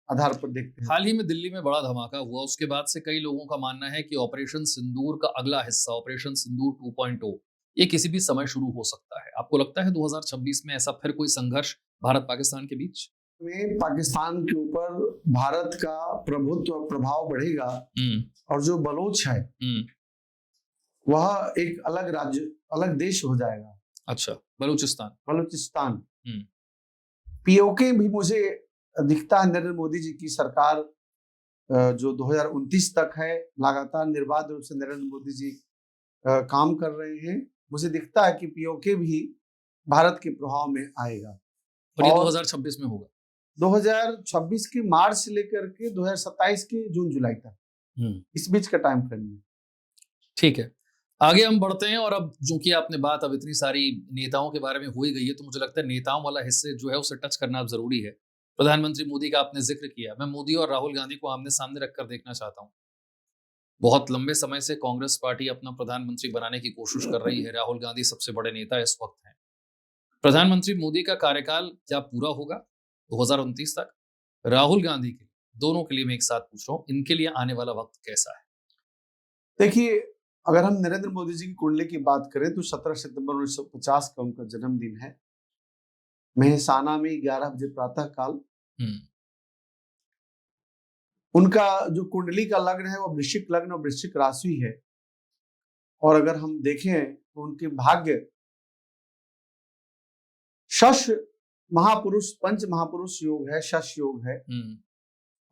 आधार पर देखते हैं। हाल ही में दिल्ली में बड़ा धमाका हुआ, उसके बाद से कई लोगों का मानना है कि ऑपरेशन सिंदूर का अगला हिस्सा ऑपरेशन सिंदूर 2.0 ये किसी भी समय शुरू हो सकता है। आपको लगता है 2026 में ऐसा फिर कोई संघर्ष भारत पाकिस्तान के बीच में पाकिस्तान के ऊपर भारत का प्रभुत्व और प्रभाव बढ़ेगा और जो बलोच है वह एक अलग राज्य, अलग देश हो जाएगा। अच्छा, बलूचिस्तान। पीओके भी मुझे दिखता है नरेंद्र मोदी जी की सरकार जो 2029 तक है, लगातार निर्बाध रूप से नरेंद्र मोदी जी काम कर रहे हैं। मुझे दिखता है कि पीओके भी भारत के प्रभाव में आएगा और ये 2026 में होगा। 2026 के मार्च से लेकर के 2027 के जून जुलाई तक, इस बीच का टाइम फ्रेम में। ठीक है, आगे हम बढ़ते हैं। और अब जो कि आपने बात अब इतनी सारी नेताओं के बारे में हो ही गई है, तो मुझे लगता है नेताओं वाला हिस्से जो है उसे टच करना अब जरूरी है। प्रधानमंत्री मोदी का आपने जिक्र किया, मैं मोदी और राहुल गांधी को आमने सामने रखकर देखना चाहता हूँ। बहुत लंबे समय से कांग्रेस पार्टी अपना प्रधानमंत्री बनाने की कोशिश कर रही है। राहुल गांधी सबसे बड़े नेता इस वक्त हैं। प्रधानमंत्री मोदी का कार्यकाल क्या पूरा होगा 2029 तक? राहुल गांधी के दोनों के लिए मैं एक साथ पूछ रहा हूँ, इनके लिए आने वाला वक्त कैसा है? देखिए, अगर हम नरेंद्र मोदी जी की कुंडली की बात करें तो 17 सितंबर 1950 का उनका जन्मदिन है। मेहसाना में 11 बजे प्रातः काल उनका जो कुंडली का लग्न है वो वृश्चिक लग्न और वृश्चिक राशि है। और अगर हम देखें तो उनके भाग्य शश महापुरुष पंच महापुरुष योग है, शश योग है।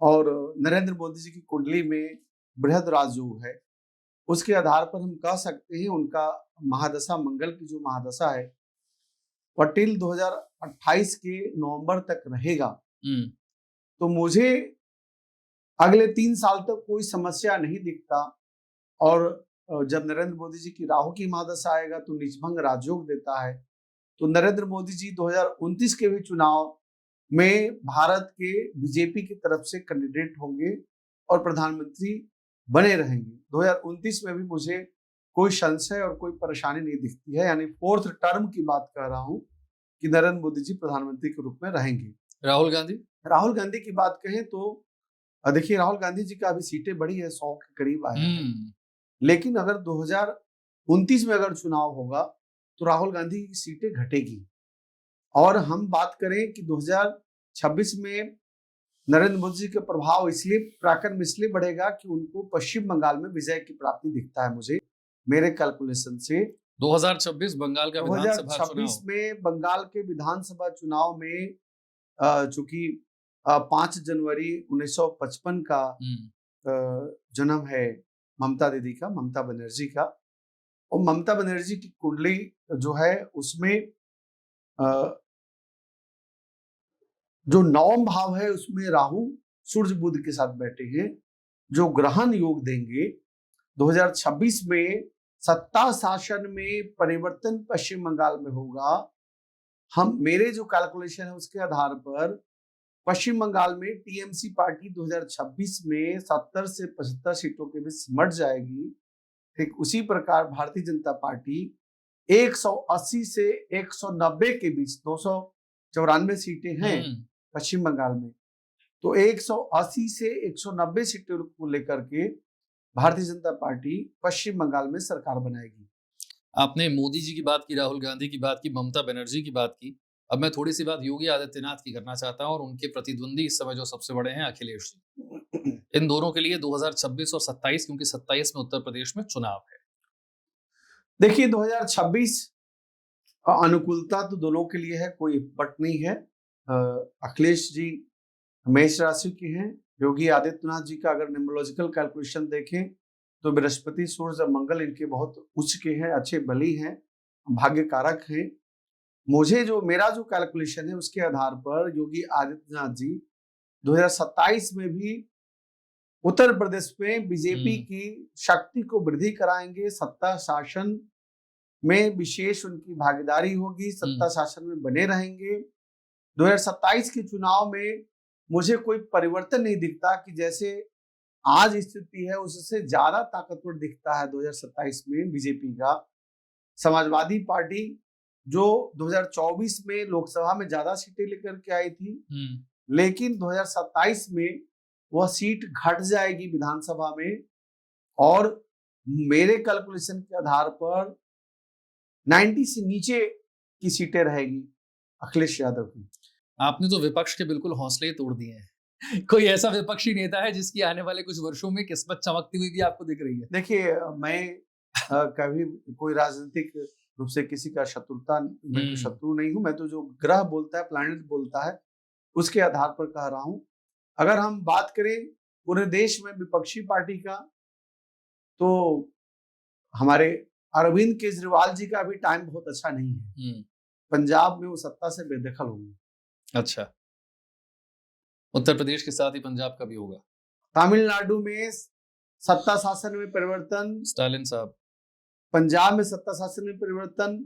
और नरेंद्र मोदी जी की कुंडली में बृहद राजयोग है। उसके आधार पर हम कह सकते हैं उनका महादशा, मंगल की जो महादशा है वह टिल 2028 के नवंबर तक रहेगा। तो मुझे अगले 3 साल तक कोई समस्या नहीं दिखता। और जब नरेंद्र मोदी जी की राहु की महादशा आएगा तो नीचभंग राजयोग देता है। तो नरेंद्र मोदी जी 2029 के भी चुनाव में भारत के बीजेपी की तरफ से कैंडिडेट होंगे और प्रधानमंत्री बने रहेंगे। 2029 में भी मुझे कोई संशय और कोई परेशानी नहीं दिखती है। यानी 4th टर्म की बात कर रहा हूं कि नरेंद्र मोदी जी प्रधानमंत्री के रूप में रहेंगे। राहुल गांधी की बात कहें तो देखिए, राहुल गांधी जी का अभी सीटें बढ़ी है, 100 के करीब आया है। लेकिन अगर 2029 में अगर चुनाव होगा तो राहुल गांधी की सीटें घटेगी। और हम बात करें कि 2026 में नरेंद्र मोदी जी का प्रभाव इसलिए पराक्रम इसलिए बढ़ेगा कि उनको पश्चिम बंगाल में विजय की प्राप्ति दिखता है मुझे, मेरे कैलकुलेशन से। 2026 बंगाल का विधानसभा चुनाव 2026 में बंगाल के विधानसभा चुनाव में चूंकि 5 जनवरी 1955 का जन्म है ममता दीदी का, ममता बनर्जी का। और ममता बनर्जी की कुंडली जो है उसमें जो 9वां भाव है उसमें राहु सूर्य बुध के साथ बैठे हैं, जो ग्रहण योग देंगे। 2026 में सत्ता शासन में परिवर्तन पश्चिम बंगाल में होगा। मेरे जो कैलकुलेशन है उसके आधार पर पश्चिम बंगाल में टीएमसी पार्टी 2026 में 70 से 75 सीटों के बीच सिमट जाएगी। ठीक उसी प्रकार भारतीय जनता पार्टी 180 से 190 के बीच, 294 सीटें हैं पश्चिम बंगाल में, तो 180 से 190 सीटों को लेकर के भारतीय जनता पार्टी पश्चिम बंगाल में सरकार बनाएगी। आपने मोदी जी की बात की, राहुल गांधी की बात की, ममता बनर्जी की बात की। अब मैं थोड़ी सी बात योगी आदित्यनाथ की करना चाहता हूं और उनके प्रतिद्वंदी इस समय जो सबसे बड़े हैं अखिलेश जी। इन दोनों के लिए 2026 और 27, क्योंकि 27 में उत्तर प्रदेश में चुनाव है। देखिए, 2026 अनुकूलता तो दोनों के लिए है, कोई बट नहीं है। अखिलेश जी मेष राशि के हैं। योगी आदित्यनाथ जी का अगर न्यूमरोलॉजिकल कैलकुलेशन देखें तो बृहस्पति, सूर्य और मंगल इनके बहुत उच्च के हैं, अच्छे बली हैं, भाग्य कारक हैं। मेरा जो कैलकुलेशन है उसके आधार पर योगी आदित्यनाथ जी 2027 में भी उत्तर प्रदेश में बीजेपी की शक्ति को वृद्धि कराएंगे। सत्ता शासन में विशेष उनकी भागीदारी होगी, सत्ता शासन में बने रहेंगे। 2027 के चुनाव में मुझे कोई परिवर्तन नहीं दिखता कि जैसे आज स्थिति है उससे ज्यादा ताकतवर दिखता है 2027 में बीजेपी का। समाजवादी पार्टी जो 2024 में लोकसभा में ज्यादा सीटें लेकर के आई थी, लेकिन 2027 में वह सीट घट जाएगी विधानसभा में। और मेरे कैलकुलेशन के आधार पर 90 से नीचे की सीटें रहेगी अखिलेश यादव की। आपने तो विपक्ष के बिल्कुल हौसले तोड़ दिए हैं। कोई ऐसा विपक्षी नेता है जिसकी आने वाले कुछ वर्षों में किस्मत चमकती हुई भी आपको दिख रही है? देखिए, मैं कभी कोई राजनीतिक रूप से किसी का मैं तो शत्रु नहीं हूं। मैं तो जो ग्रह बोलता है, प्लैनेट बोलता है, उसके आधार पर कह रहा हूं। अगर हम बात करें पूरे देश में विपक्षी पार्टी का, तो हमारे अरविंद केजरीवाल जी का भी टाइम बहुत अच्छा नहीं है। पंजाब में वो सत्ता से बेदखल होंगे। अच्छा, उत्तर प्रदेश के साथ ही पंजाब का भी होगा। तमिलनाडु में सत्ता शासन में परिवर्तन, स्टालिन साहब। पंजाब में सत्ता शासन में परिवर्तन,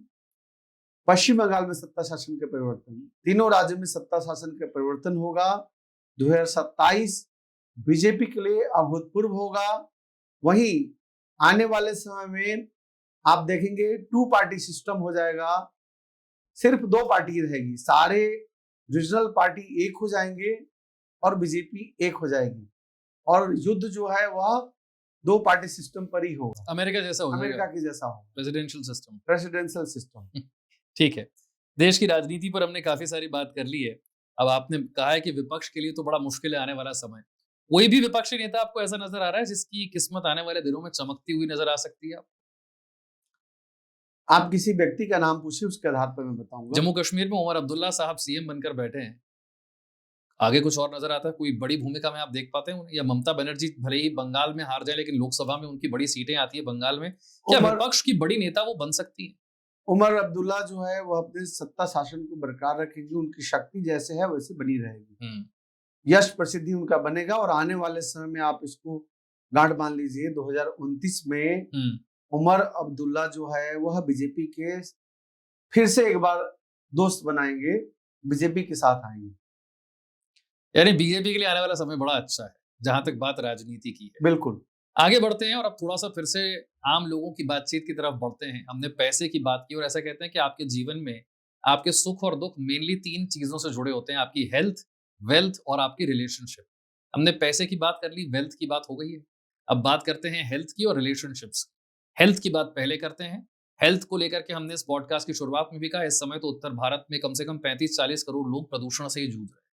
पश्चिम बंगाल में सत्ता शासन के परिवर्तन, तीनों राज्यों में सत्ता शासन के परिवर्तन होगा। 2027 बीजेपी के लिए अभूतपूर्व होगा। वहीं आने वाले समय में आप देखेंगे 2 पार्टी सिस्टम हो जाएगा, सिर्फ 2 पार्टी रहेगी, सारे रीजनल पार्टी एक हो जाएंगे और बीजेपी एक हो जाएगी, और युद्ध जो है वह 2 पार्टी सिस्टम पर ही होगा। अमेरिका जैसा हो अमेरिका जाएगा, के जैसा हो, प्रेसिडेंशियल सिस्टम। ठीक है, देश की राजनीति पर हमने काफी सारी बात कर ली है। अब आपने कहा है कि विपक्ष के लिए तो बड़ा मुश्किल है आने वाला समय। कोई भी विपक्षी नेता आपको ऐसा नजर आ रहा है जिसकी किस्मत आने वाले दिनों में चमकती हुई नजर आ सकती है? आप किसी व्यक्ति का नाम पूछिए, उसके आधार पर मैं बताऊंगा। जम्मू कश्मीर में उमर अब्दुल्ला साहब सीएम बनकर बैठे हैं, आगे कुछ और नजर आता है? कोई बड़ी भूमिका में आप देख पाते हैं उन्हें? या ममता बनर्जी भले ही बंगाल में हार जाए लेकिन लोकसभा में उनकी बड़ी सीटें आती है बंगाल में, क्या विपक्ष की बड़ी नेता वो बन सकती है? उमर अब्दुल्ला जो है वो अपने सत्ता शासन को बरकरार रखेगी, उनकी शक्ति जैसे है वैसे बनी रहेगी, यश प्रसिद्धि उनका बनेगा। और आने वाले समय में आप इसको गांठ बांध लीजिए, 2029 में उमर अब्दुल्ला जो है वह बीजेपी के फिर से एक बार दोस्त बनाएंगे, बीजेपी के साथ आएंगे। यानी बीजेपी के लिए आने वाला समय बड़ा अच्छा है जहां तक बात राजनीति की है। बिल्कुल। आगे बढ़ते हैं और अब थोड़ा सा फिर से आम लोगों की बातचीत की तरफ बढ़ते हैं। हमने पैसे की बात की और ऐसा कहते हैं कि आपके जीवन में आपके सुख और दुख मेनली 3 चीजों से जुड़े होते हैं, आपकी हेल्थ, वेल्थ और आपकी रिलेशनशिप। हमने पैसे की बात कर ली, वेल्थ की बात हो गई है, अब बात करते हैं हेल्थ की और रिलेशनशिप्स। हेल्थ की बात पहले करते हैं। हेल्थ को लेकर के हमने इस पॉडकास्ट की शुरुआत में भी कहा, इस समय तो उत्तर भारत में कम से कम 35-40 करोड़ लोग प्रदूषण से ही जूझ रहे हैं।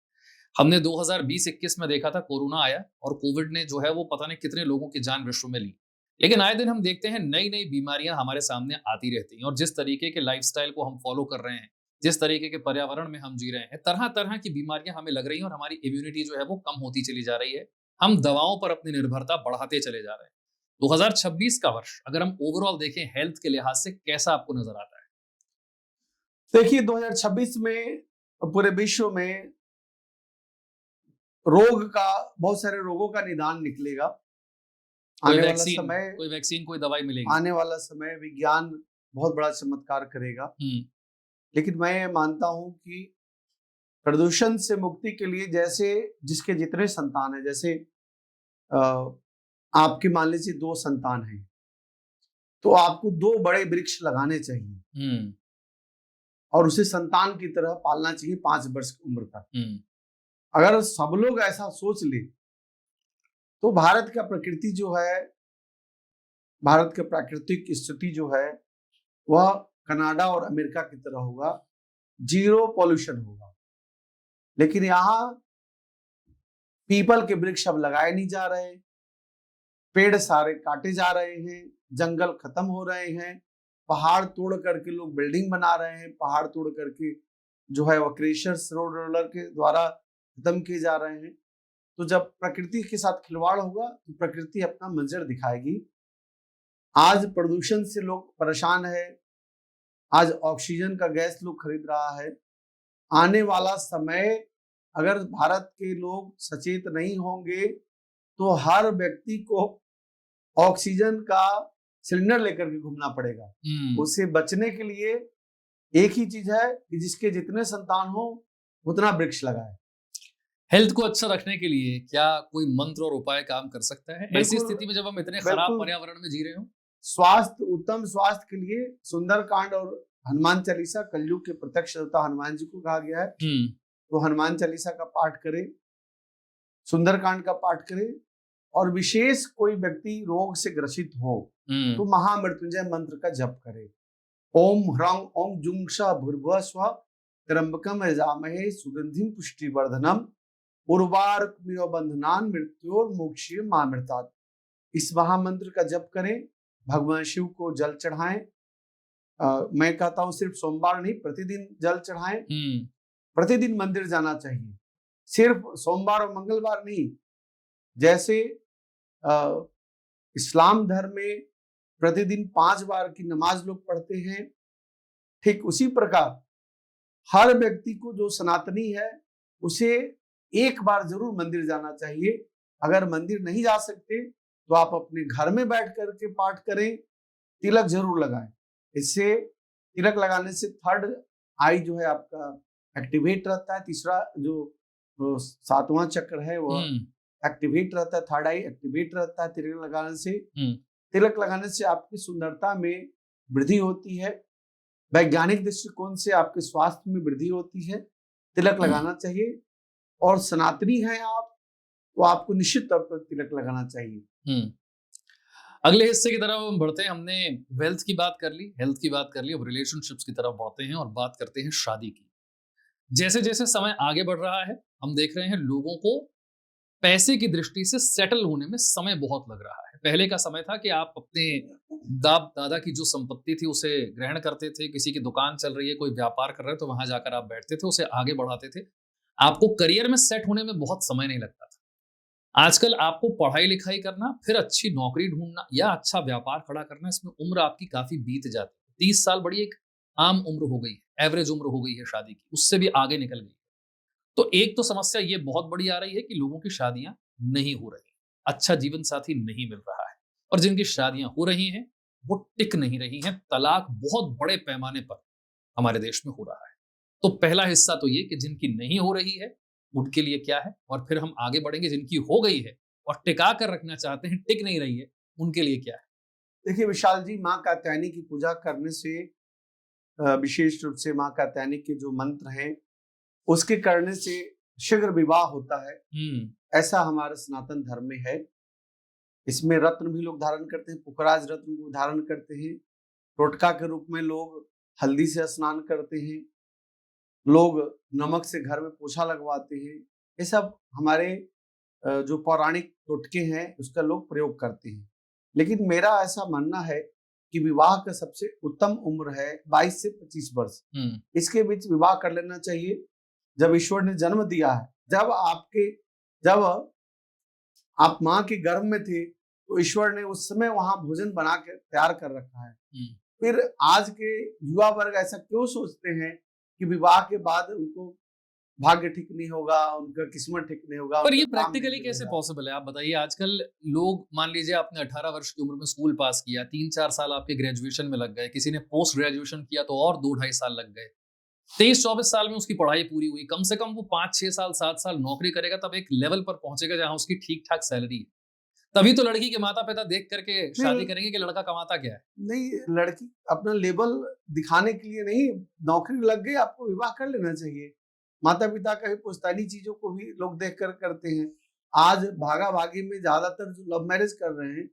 हमने 2020-21 में देखा था, कोरोना आया और कोविड ने जो है वो पता नहीं कितने लोगों की जान विश्व में ली। लेकिन आए दिन हम देखते हैं नई नई बीमारियां हमारे सामने आती रहती हैं, और जिस तरीके के लाइफस्टाइल को हम फॉलो कर रहे हैं, जिस तरीके के पर्यावरण में हम जी रहे हैं, तरह तरह की बीमारियां हमें लग रही हैं और हमारी इम्यूनिटी जो है वो कम होती चली जा रही है। हम दवाओं पर अपनी निर्भरता बढ़ाते चले जा रहे हैं। 2026 का वर्ष अगर हम ओवरऑल देखें हेल्थ के लिहाज से, कैसा आपको नजर आता है? देखिए, 2026 में पूरे विश्व में बहुत सारे रोगों का निदान निकलेगा। कोई वैक्सीन, कोई दवाई मिलेगी। आने वाला समय विज्ञान बहुत बड़ा चमत्कार करेगा। लेकिन मैं मानता हूं कि प्रदूषण से मुक्ति के लिए जैसे जिसके जितने संतान है, जैसे आपके मान लीजिए 2 संतान हैं, तो आपको 2 बड़े वृक्ष लगाने चाहिए और उसे संतान की तरह पालना चाहिए 5 वर्ष की उम्र तक। अगर सब लोग ऐसा सोच ले तो भारत का प्रकृति जो है, भारत की प्राकृतिक स्थिति जो है वह कनाडा और अमेरिका की तरह होगा, 0 पॉल्यूशन होगा। लेकिन यहाँ पीपल के वृक्ष अब लगाए नहीं जा रहे, पेड़ सारे काटे जा रहे हैं, जंगल खत्म हो रहे हैं, पहाड़ तोड़ करके लोग बिल्डिंग बना रहे हैं, पहाड़ तोड़ करके जो है वह क्रेशर्स, रोड रोलर के द्वारा खत्म किए जा रहे हैं। तो जब प्रकृति के साथ खिलवाड़ होगा तो प्रकृति अपना मंजर दिखाएगी। आज प्रदूषण से लोग परेशान है, आज ऑक्सीजन का गैस लोग खरीद रहा है। आने वाला समय अगर भारत के लोग सचेत नहीं होंगे तो हर व्यक्ति को ऑक्सीजन का सिलेंडर लेकर के घूमना पड़ेगा। उससे बचने के लिए एक ही चीज है कि जिसके जितने संतान हो उतना वृक्ष लगाए। हेल्थ को अच्छा रखने के लिए क्या कोई मंत्र और उपाय काम कर सकता है ऐसी स्थिति में जब हम इतने खराब पर्यावरण में जी रहे हो? उत्तम स्वास्थ्य के लिए सुंदरकांड और हनुमान चालीसा, कलयुग के प्रत्यक्ष देवता हनुमान जी को कहा गया है, तो हनुमान चालीसा का पाठ करें, सुंदरकांड का पाठ करें, और विशेष कोई व्यक्ति रोग से ग्रसित हो तो महामृत्युंजय मंत्र का जप करे। ओम ह्रौं ओम जुं श भूर्भुवः स्वः त्र्यंबकम यजामहे सुगंधिं पुष्टिवर्धनम उर्वारुकमिव बंधनान् मृत्योर्मुक्षीयं मामृतात्। इस महामंत्र का जप करें, भगवान शिव को जल चढ़ाएं। मैं कहता हूं सिर्फ सोमवार नहीं, प्रतिदिन जल चढ़ाएं। प्रतिदिन मंदिर जाना चाहिए, सिर्फ सोमवार और मंगलवार नहीं। जैसे इस्लाम धर्म में प्रतिदिन 5 बार की नमाज लोग पढ़ते हैं, ठीक उसी प्रकार हर व्यक्ति को जो सनातनी है उसे एक बार जरूर मंदिर जाना चाहिए। अगर मंदिर नहीं जा सकते तो आप अपने घर में बैठ करके पाठ करें, तिलक जरूर लगाएं। इससे तिलक लगाने से थर्ड आई जो है आपका एक्टिवेट रहता है, तीसरा जो सातवां चक्र है वो एक्टिवेट रहता है, थर्ड आई एक्टिवेट रहता है तिलक लगाने से। तिलक लगाने से आपकी सुंदरता में वृद्धि होती है, वैज्ञानिक दृष्टिकोण से आपके स्वास्थ्य में वृद्धि होती है, तिलक लगाना चाहिए। और सनातनी हैं आप तो आपको निश्चित तौर पर तिलक लगाना चाहिए। अगले हिस्से की तरफ हम बढ़ते हैं। हमने वेल्थ की बात कर ली, हेल्थ की बात कर ली, अब रिलेशनशिप्स की तरफ बढ़ते हैं और बात करते हैं शादी की। जैसे जैसे समय आगे बढ़ रहा है हम देख रहे हैं लोगों को पैसे की दृष्टि से सेटल होने में समय बहुत लग रहा है। पहले का समय था कि आप अपने दादा की जो संपत्ति थी उसे ग्रहण करते थे, किसी की दुकान चल रही है, कोई व्यापार कर रहे हैं तो वहां जाकर आप बैठते थे, उसे आगे बढ़ाते थे। आपको करियर में सेट होने में बहुत समय नहीं लगता था। आजकल आपको पढ़ाई लिखाई करना, फिर अच्छी नौकरी ढूंढना या अच्छा व्यापार खड़ा करना, इसमें उम्र आपकी काफी बीत जाती है। 30 साल बड़ी एक आम उम्र हो गई है, एवरेज उम्र हो गई है शादी की, उससे भी आगे निकल गई है। तो एक तो समस्या ये बहुत बड़ी आ रही है कि लोगों की शादियां नहीं हो रही, अच्छा जीवन साथी नहीं मिल रहा है, और जिनकी शादियां हो रही हैं वो टिक नहीं रही हैं। तलाक बहुत बड़े पैमाने पर हमारे देश में हो रहा है। तो पहला हिस्सा तो ये कि जिनकी नहीं हो रही है उनके लिए क्या है, और फिर हम आगे बढ़ेंगे जिनकी हो गई है और टिका कर रखना चाहते हैं, टिक नहीं रही है, उनके लिए क्या है। देखिए विशाल जी, माँ कात्यायनी की पूजा करने से, विशेष रूप से माँ कात्यायनी के जो मंत्र हैं उसके करने से शीघ्र विवाह होता है, ऐसा हमारे सनातन धर्म में है। इसमें रत्न भी लोग धारण करते हैं, पुखराज रत्न को धारण करते हैं, टोटका के रूप में लोग हल्दी से स्नान करते हैं, लोग नमक से घर में पोछा लगवाते हैं। ये सब हमारे जो पौराणिक टोटके हैं उसका लोग प्रयोग करते हैं। लेकिन मेरा ऐसा मानना है कि विवाह का सबसे उत्तम उम्र है 22 से 25 वर्ष। इसके बीच विवाह कर लेना चाहिए। जब ईश्वर ने जन्म दिया है, जब आप माँ के गर्भ में थे तो ईश्वर ने उस समय वहां भोजन बना के तैयार कर रखा है। फिर आज के युवा वर्ग ऐसा क्यों सोचते हैं कि विवाह के बाद उनको भाग्य ठीक नहीं होगा, उनका किस्मत ठीक नहीं होगा। पर ये प्रैक्टिकली कैसे पॉसिबल है, आप बताइए। आजकल लोग, मान लीजिए आपने 18 वर्ष की उम्र में स्कूल पास किया, 3-4 साल आपके ग्रेजुएशन में लग गए, किसी ने पोस्ट ग्रेजुएशन किया तो और 2-2.5 साल लग गए, 23-24 साल में उसकी पढ़ाई पूरी हुई, कम से कम वो 5-6 साल 7 साल नौकरी करेगा, तब एक लेवल पर पहुंचेगा जहां उसकी ठीक ठाक सैलरी है। तभी तो लड़की के माता पिता देख करके शादी करेंगे कि लड़का कमाता क्या है। नहीं, लड़की अपना लेवल दिखाने के लिए नहीं, नौकरी लग गई आपको विवाह कर लेना चाहिए। माता पिता का भी पुश्तैनी चीजों को भी लोग देख कर करते हैं। आज भागा भागी में ज्यादातर जो लव मैरिज कर रहे हैं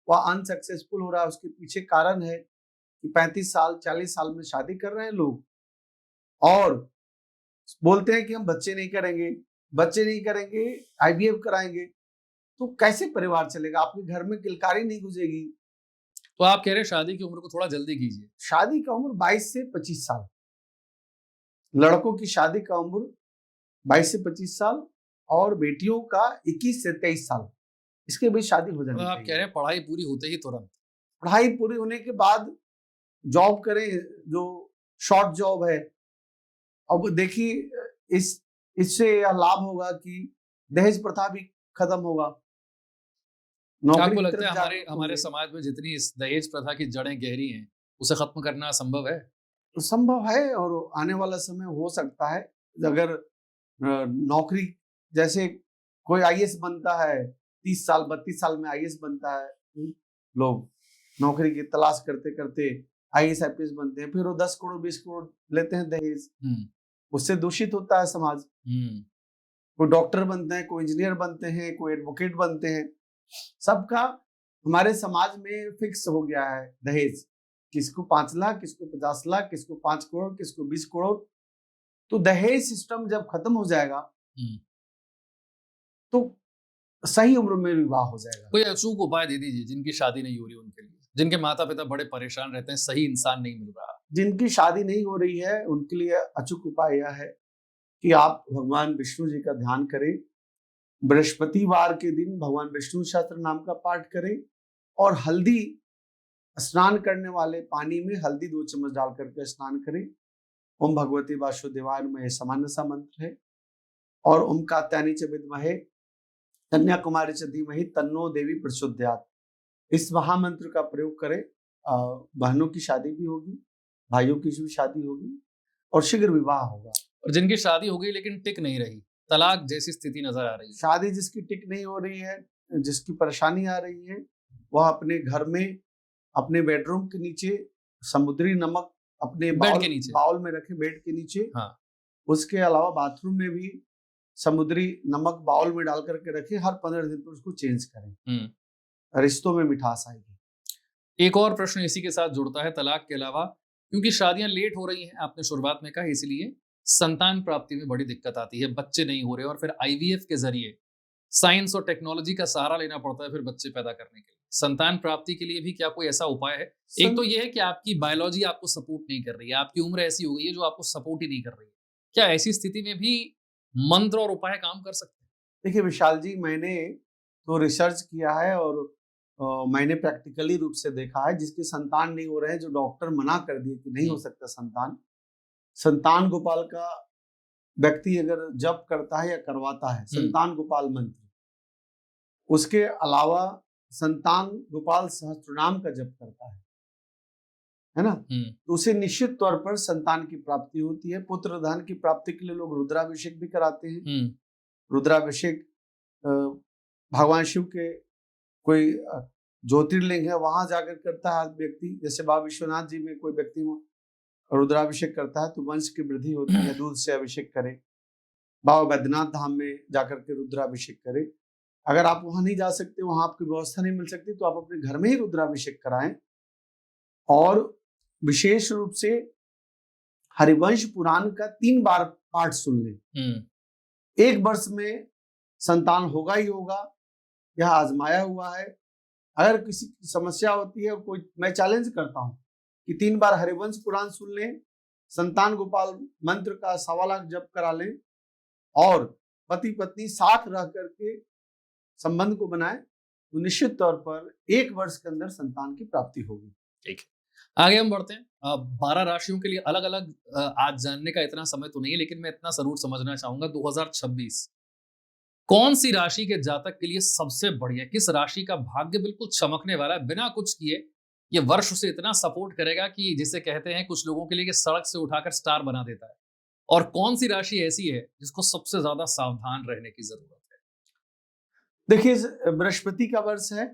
वह अनसक्सेसफुल हो रहा है। उसके पीछे कारण है कि 35 साल 40 साल में शादी कर रहे हैं लोग और बोलते हैं कि हम बच्चे नहीं करेंगे, IVF कराएंगे। तो कैसे परिवार चलेगा? आपके घर में किलकारी नहीं गुजरेगी। तो आप कह रहे हैं शादी की उम्र को थोड़ा जल्दी कीजिए। शादी का उम्र 22 से 25 साल, लड़कों की शादी का उम्र 22 से 25 साल और बेटियों का 21 से 23 साल, इसके बीच शादी हो जानी चाहिए। आप कह रहे हैं पढ़ाई पूरी होते ही तुरंत? पढ़ाई पूरी होने के बाद जॉब करें, जो शॉर्ट जॉब है। अब देखिए इससे यह लाभ होगा कि दहेज प्रथा भी खत्म होगा। आपको लगता है हमारे समाज में जितनी इस दहेज प्रथा की जड़ें गहरी हैं उसे खत्म करना संभव है? तो संभव है और आने वाला समय हो सकता है। अगर नौकरी, जैसे कोई IAS बनता है 30 साल 32 साल में IAS बनता है, लोग नौकरी की तलाश करते करते IAS IPS बनते हैं, फिर वो 10 करोड़ 20 करोड़ लेते हैं दहेज। उससे दूषित होता है समाज। कोई डॉक्टर बनते हैं, कोई इंजीनियर बनते हैं, कोई एडवोकेट बनते हैं। सबका हमारे समाज में फिक्स हो गया है दहेज, किसको 5 लाख, किसको 50 लाख, किसको 5 करोड़, किसको 20 करोड़। तो दहेज सिस्टम जब खत्म हो जाएगा तो सही उम्र में विवाह हो जाएगा। कोई अचूक उपाय दे दीजिए जिनकी शादी नहीं हो रही उनके लिए, जिनके माता पिता बड़े परेशान रहते हैं, सही इंसान नहीं मिल रहा। जिनकी शादी नहीं हो रही है उनके लिए अचूक उपाय यह है कि आप भगवान विष्णु जी का ध्यान करें, बृहस्पतिवार के दिन भगवान विष्णु सहस्त्र नाम का पाठ करें और हल्दी, स्नान करने वाले पानी में हल्दी 2 चम्मच डाल करके स्नान करें। ओम भगवती वासुदेवाय नमः सामान्य सा मंत्र है, और ओम कात्यायनी च विद्महे कन्याकुमारी च धीमहि तन्नो देवी प्रचोदयात्, इस महामंत्र का प्रयोग करें। बहनों की शादी भी होगी, भाइयों की भी शादी होगी और शीघ्र विवाह होगा। और जिनकी शादी हो गई लेकिन टिक नहीं रही, तलाक जैसी स्थिति नजर आ रही है। शादी जिसकी टिक नहीं हो रही है, जिसकी परेशानी आ रही है, वह अपने घर में अपने बेडरूम के नीचे समुद्री नमक अपने बेड के नीचे। बाउल में रखे, बेड के नीचे। हाँ। उसके अलावा बाथरूम में भी समुद्री नमक बाउल में डाल करके रखे, हर 15 दिन पर उसको चेंज करें, रिश्तों में मिठास आएगी। एक और प्रश्न इसी के साथ जुड़ता है तलाक के अलावा, क्योंकि शादियां लेट हो रही हैं, आपने शुरुआत में कहा, इसलिए संतान प्राप्ति में बड़ी दिक्कत आती है, बच्चे नहीं हो रहे और फिर आईवीएफ के जरिए साइंस और टेक्नोलॉजी का सहारा लेना पड़ता है फिर बच्चे पैदा करने के लिए। संतान प्राप्ति के लिए भी क्या कोई ऐसा उपाय है? एक तो ये है कि आपकी बायोलॉजी आपको सपोर्ट नहीं कर रही है, आपकी उम्र ऐसी हो गई है जो आपको सपोर्ट ही नहीं कर रही है, क्या ऐसी स्थिति में भी मंत्र और उपाय काम कर सकते हैं? देखिए विशाल जी, मैंने तो रिसर्च किया है और मैंने प्रैक्टिकली रूप से देखा है, जिसके संतान नहीं हो रहे हैं, जो डॉक्टर मना कर दिए कि नहीं हो सकता संतान गोपाल का व्यक्ति अगर जप करता है या करवाता है संतान गोपाल मंत्र, उसके अलावा संतान गोपाल सहस्त्रनाम का जप करता है ना, तो उसे निश्चित तौर पर संतान की प्राप्ति होती है। पुत्र धन की प्राप्ति के लिए लोग रुद्राभिषेक भी कराते हैं। रुद्राभिषेक भगवान शिव के कोई ज्योतिर्लिंग है वहां जाकर करता है व्यक्ति, जैसे बाबा विश्वनाथ जी में कोई व्यक्ति रुद्राभिषेक करता है तो वंश की वृद्धि होती है, दूध से अभिषेक करे। बाबा बैद्यनाथ धाम में जाकर के रुद्राभिषेक करे। अगर आप वहां नहीं जा सकते, वहां आपकी व्यवस्था नहीं मिल सकती, तो आप अपने घर में ही रुद्राभिषेक कराएं और विशेष रूप से हरिवंश पुराण का 3 बार पाठ सुन लें। 1 वर्ष में संतान होगा ही होगा, यह आजमाया हुआ है। अगर किसी की समस्या होती है, कोई, मैं चैलेंज करता हूं कि 3 बार हरिवंश पुराण सुन लें, संतान गोपाल मंत्र का 1.25 लाख जप करा लें और पति पत्नी साथ रह करके संबंध को बनाए, तो निश्चित तौर पर 1 वर्ष के अंदर संतान की प्राप्ति होगी। ठीक है, आगे हम बढ़ते हैं। 12 राशियों के लिए अलग अलग आज जानने का इतना समय तो नहीं है, लेकिन मैं इतना जरूर समझना चाहूंगा, 2026 कौन सी राशि के जातक के लिए सबसे बढ़िया, किस राशि का भाग्य बिल्कुल चमकने वाला है, बिना कुछ किए ये वर्ष उसे इतना सपोर्ट करेगा कि जिसे कहते हैं कुछ लोगों के लिए कि सड़क से उठाकर स्टार बना देता है, और कौन सी राशि ऐसी है जिसको सबसे ज्यादा सावधान रहने की जरूरत है? देखिए, बृहस्पति का वर्ष है,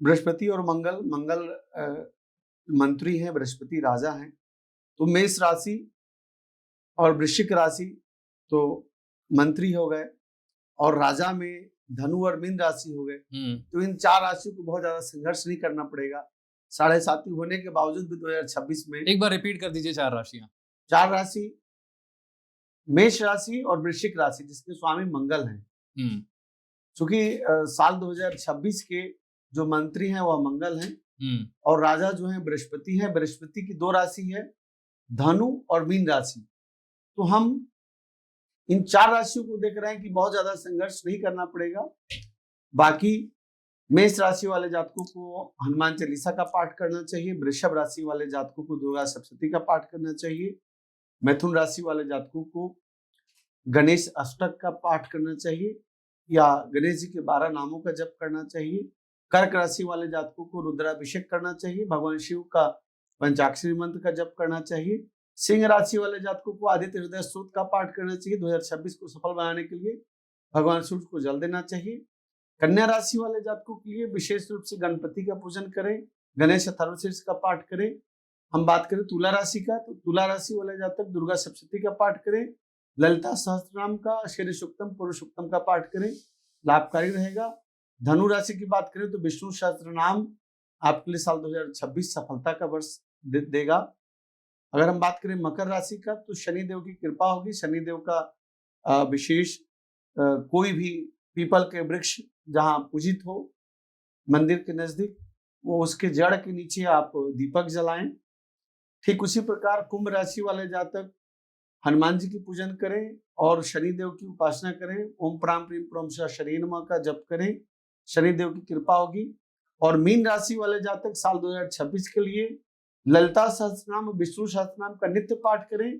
बृहस्पति और मंगल मंत्री हैं, बृहस्पति राजा हैं, तो मेष राशि और वृश्चिक राशि तो मंत्री हो गए और राजा में धनु और मीन राशि हो गए। तो इन 4 राशियों को बहुत ज्यादा संघर्ष नहीं करना पड़ेगा। 7.5 होने के बावजूद भी 2026 में, एक बार रिपीट कर दीजिए 4 राशियां। 4 राशि मेष राशि और वृश्चिक राशि, जिसके स्वामी मंगल हैं। चूंकि साल 2026 के जो मंत्री हैं वह मंगल हैं और राजा जो है बृहस्पति है। बृहस्पति की 2 राशि है, धनु और मीन राशि। तो हम इन 4 राशियों को देख रहे हैं कि बहुत ज्यादा संघर्ष नहीं करना पड़ेगा। बाकी मेष राशि वाले जातकों को हनुमान चालीसा का पाठ करना चाहिए, वृषभ राशि वाले जातकों को दुर्गा सप्तशती का पाठ करना चाहिए, मिथुन राशि वाले जातकों को गणेश अष्टक का पाठ करना चाहिए या गणेश जी के 12 नामों का जप करना चाहिए। कर्क राशि वाले जातकों को रुद्राभिषेक करना चाहिए, भगवान शिव का पंचाक्षरी मंत्र का जप करना चाहिए। सिंह राशि वाले जातकों को आदित्य हृदय स्तोत्र का पाठ करना चाहिए। 2026 को सफल बनाने के लिए भगवान सूर्य को जल देना चाहिए। कन्या राशि वाले जातकों के लिए विशेष रूप से गणपति का पूजन करें, गणेश अथर्वशीर्ष का पाठ करें। हम बात करें तुला राशि का, तो तुला राशि वाले जातक दुर्गा सप्तशती का पाठ करें, ललिता सहस्त्रनाम का, शीर्ष सूक्तम, पुरुषोत्तम का पाठ करें, लाभकारी रहेगा। धनु राशि की बात करें तो विष्णु सहस्त्रनाम आपके लिए साल 2026 सफलता का वर्ष देगा। अगर हम बात करें मकर राशि का, तो शनिदेव की कृपा होगी। शनिदेव का विशेष कोई भी पीपल के वृक्ष जहां पूजित हो मंदिर के नजदीक, वो उसके जड़ के नीचे आप दीपक जलाएं। ठीक उसी प्रकार कुंभ राशि वाले जातक हनुमान जी की पूजन करें और शनिदेव की उपासना करें। ओम प्राम प्रीम प्रम शनि नमः का जप करें, शनिदेव की कृपा होगी। और मीन राशि वाले जातक साल 2026 के लिए ललिता सहस्त्रनाम, विष्णु सहस्त्रनाम का नित्य पाठ करें।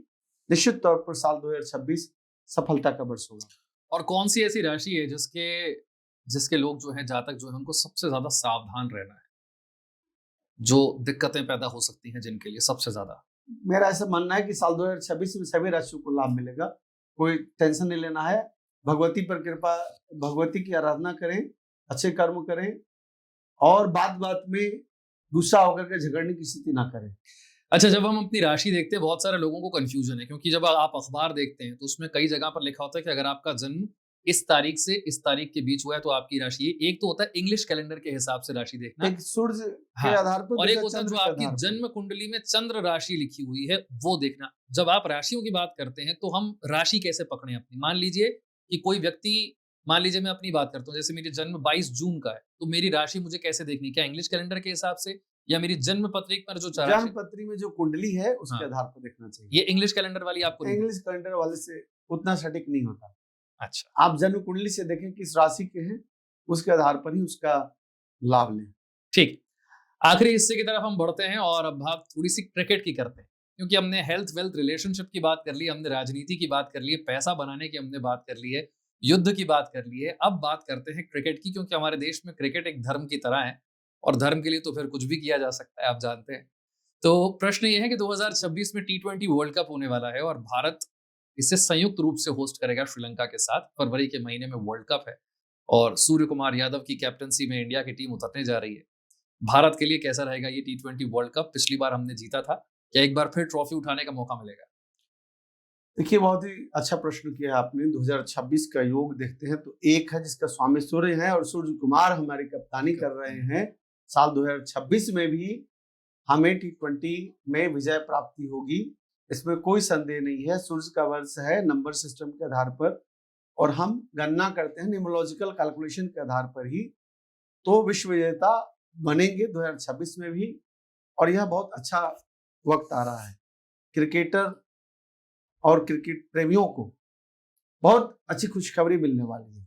निश्चित तौर पर साल 2026 सफलता का वर्ष होगा। और कौन सी ऐसी राशि है जिसके लोग जो है, जातक जो है, उनको सबसे ज्यादा सावधान रहना है, जो दिक्कतें पैदा हो सकती हैं जिनके लिए सबसे ज्यादा? मेरा ऐसा मानना है कि साल 2026 में सभी राशियों को लाभ मिलेगा, कोई टेंशन नहीं लेना है। भगवती पर कृपा, भगवती की आराधना करें, अच्छे कर्म करें और बात बात में गुस्सा होकर के झगड़ने की स्थिति ना करें। अच्छा, जब हम अपनी राशि देखते हैं बहुत सारे लोगों को कंफ्यूजन है, क्योंकि जब आप अखबार देखते हैं तो उसमें कई जगह पर लिखा होता है कि अगर आपका जन्म इस तारीख से इस तारीख के बीच हुआ है तो आपकी राशि है। एक तो होता है इंग्लिश कैलेंडर के हिसाब से राशि देखना, एक सूर्य के हाँ, आधार पर, और एक दूसरा होता है चंद्र जो के आपकी आधार पर। जन्म कुंडली में चंद्र राशि लिखी हुई है वो देखना। जब आप राशियों की बात करते हैं तो हम राशि कैसे पकड़े अपनी? मान लीजिए कि कोई व्यक्ति, मान लीजिए मैं अपनी बात करता हूँ, जैसे मेरी जन्म 22 जून का है, तो मेरी राशि मुझे कैसे देखनी? क्या इंग्लिश कैलेंडर के हिसाब से या मेरी जन्म पत्रिका पर जो जन्म पत्री में जो कुंडली है उसके हाँ। आधार पर देखना चाहिए। ये इंग्लिश कैलेंडर वाली आपको नहीं इंग्लिश कैलेंडर वाले से उतना सटीक नहीं होता। अच्छा, आप जन्म कुंडली से देखें किस राशि के हैं, उसके आधार पर ही उसका लाभ लें। ठीक। आखिरी हिस्से की तरफ हम बढ़ते हैं और अब बात थोड़ी सी क्रिकेट की करते हैं, क्योंकि हमने हेल्थ वेल्थ रिलेशनशिप की बात कर ली, हमने राजनीति की बात कर ली है, पैसा बनाने की हमने बात कर ली है, युद्ध की बात कर ली है। अब बात करते हैं क्रिकेट की, क्योंकि हमारे देश में क्रिकेट एक धर्म की तरह है और धर्म के लिए तो फिर कुछ भी किया जा सकता है, आप जानते हैं। तो प्रश्न ये है कि 2026 में T20 वर्ल्ड कप होने वाला है और भारत इसे संयुक्त रूप से होस्ट करेगा श्रीलंका के साथ। फरवरी के महीने में वर्ल्ड कप है और सूर्य कुमार यादव की कैप्टनसी में इंडिया की टीम उतरने जा रही है। भारत के लिए कैसा रहेगा ये T20 वर्ल्ड कप? पिछली बार हमने जीता था, क्या एक बार फिर ट्रॉफी उठाने का मौका मिलेगा? देखिए, बहुत ही अच्छा प्रश्न किया आपने। 2026 का योग देखते हैं तो एक है जिसका स्वामी सूर्य है और सूर्य कुमार हमारी कप्तानी कर रहे हैं। साल 2026 में भी हमें T20 में विजय प्राप्ति होगी, इसमें कोई संदेह नहीं है। सूर्य का वर्ष है नंबर सिस्टम के आधार पर और हम गणना करते हैं न्यूमरोलॉजिकल कैलकुलेशन के आधार पर ही, तो विश्व विजेता बनेंगे 2026 में भी। और यह बहुत अच्छा वक्त आ रहा है क्रिकेटर और क्रिकेट प्रेमियों को, बहुत अच्छी खुशखबरी मिलने वाली है।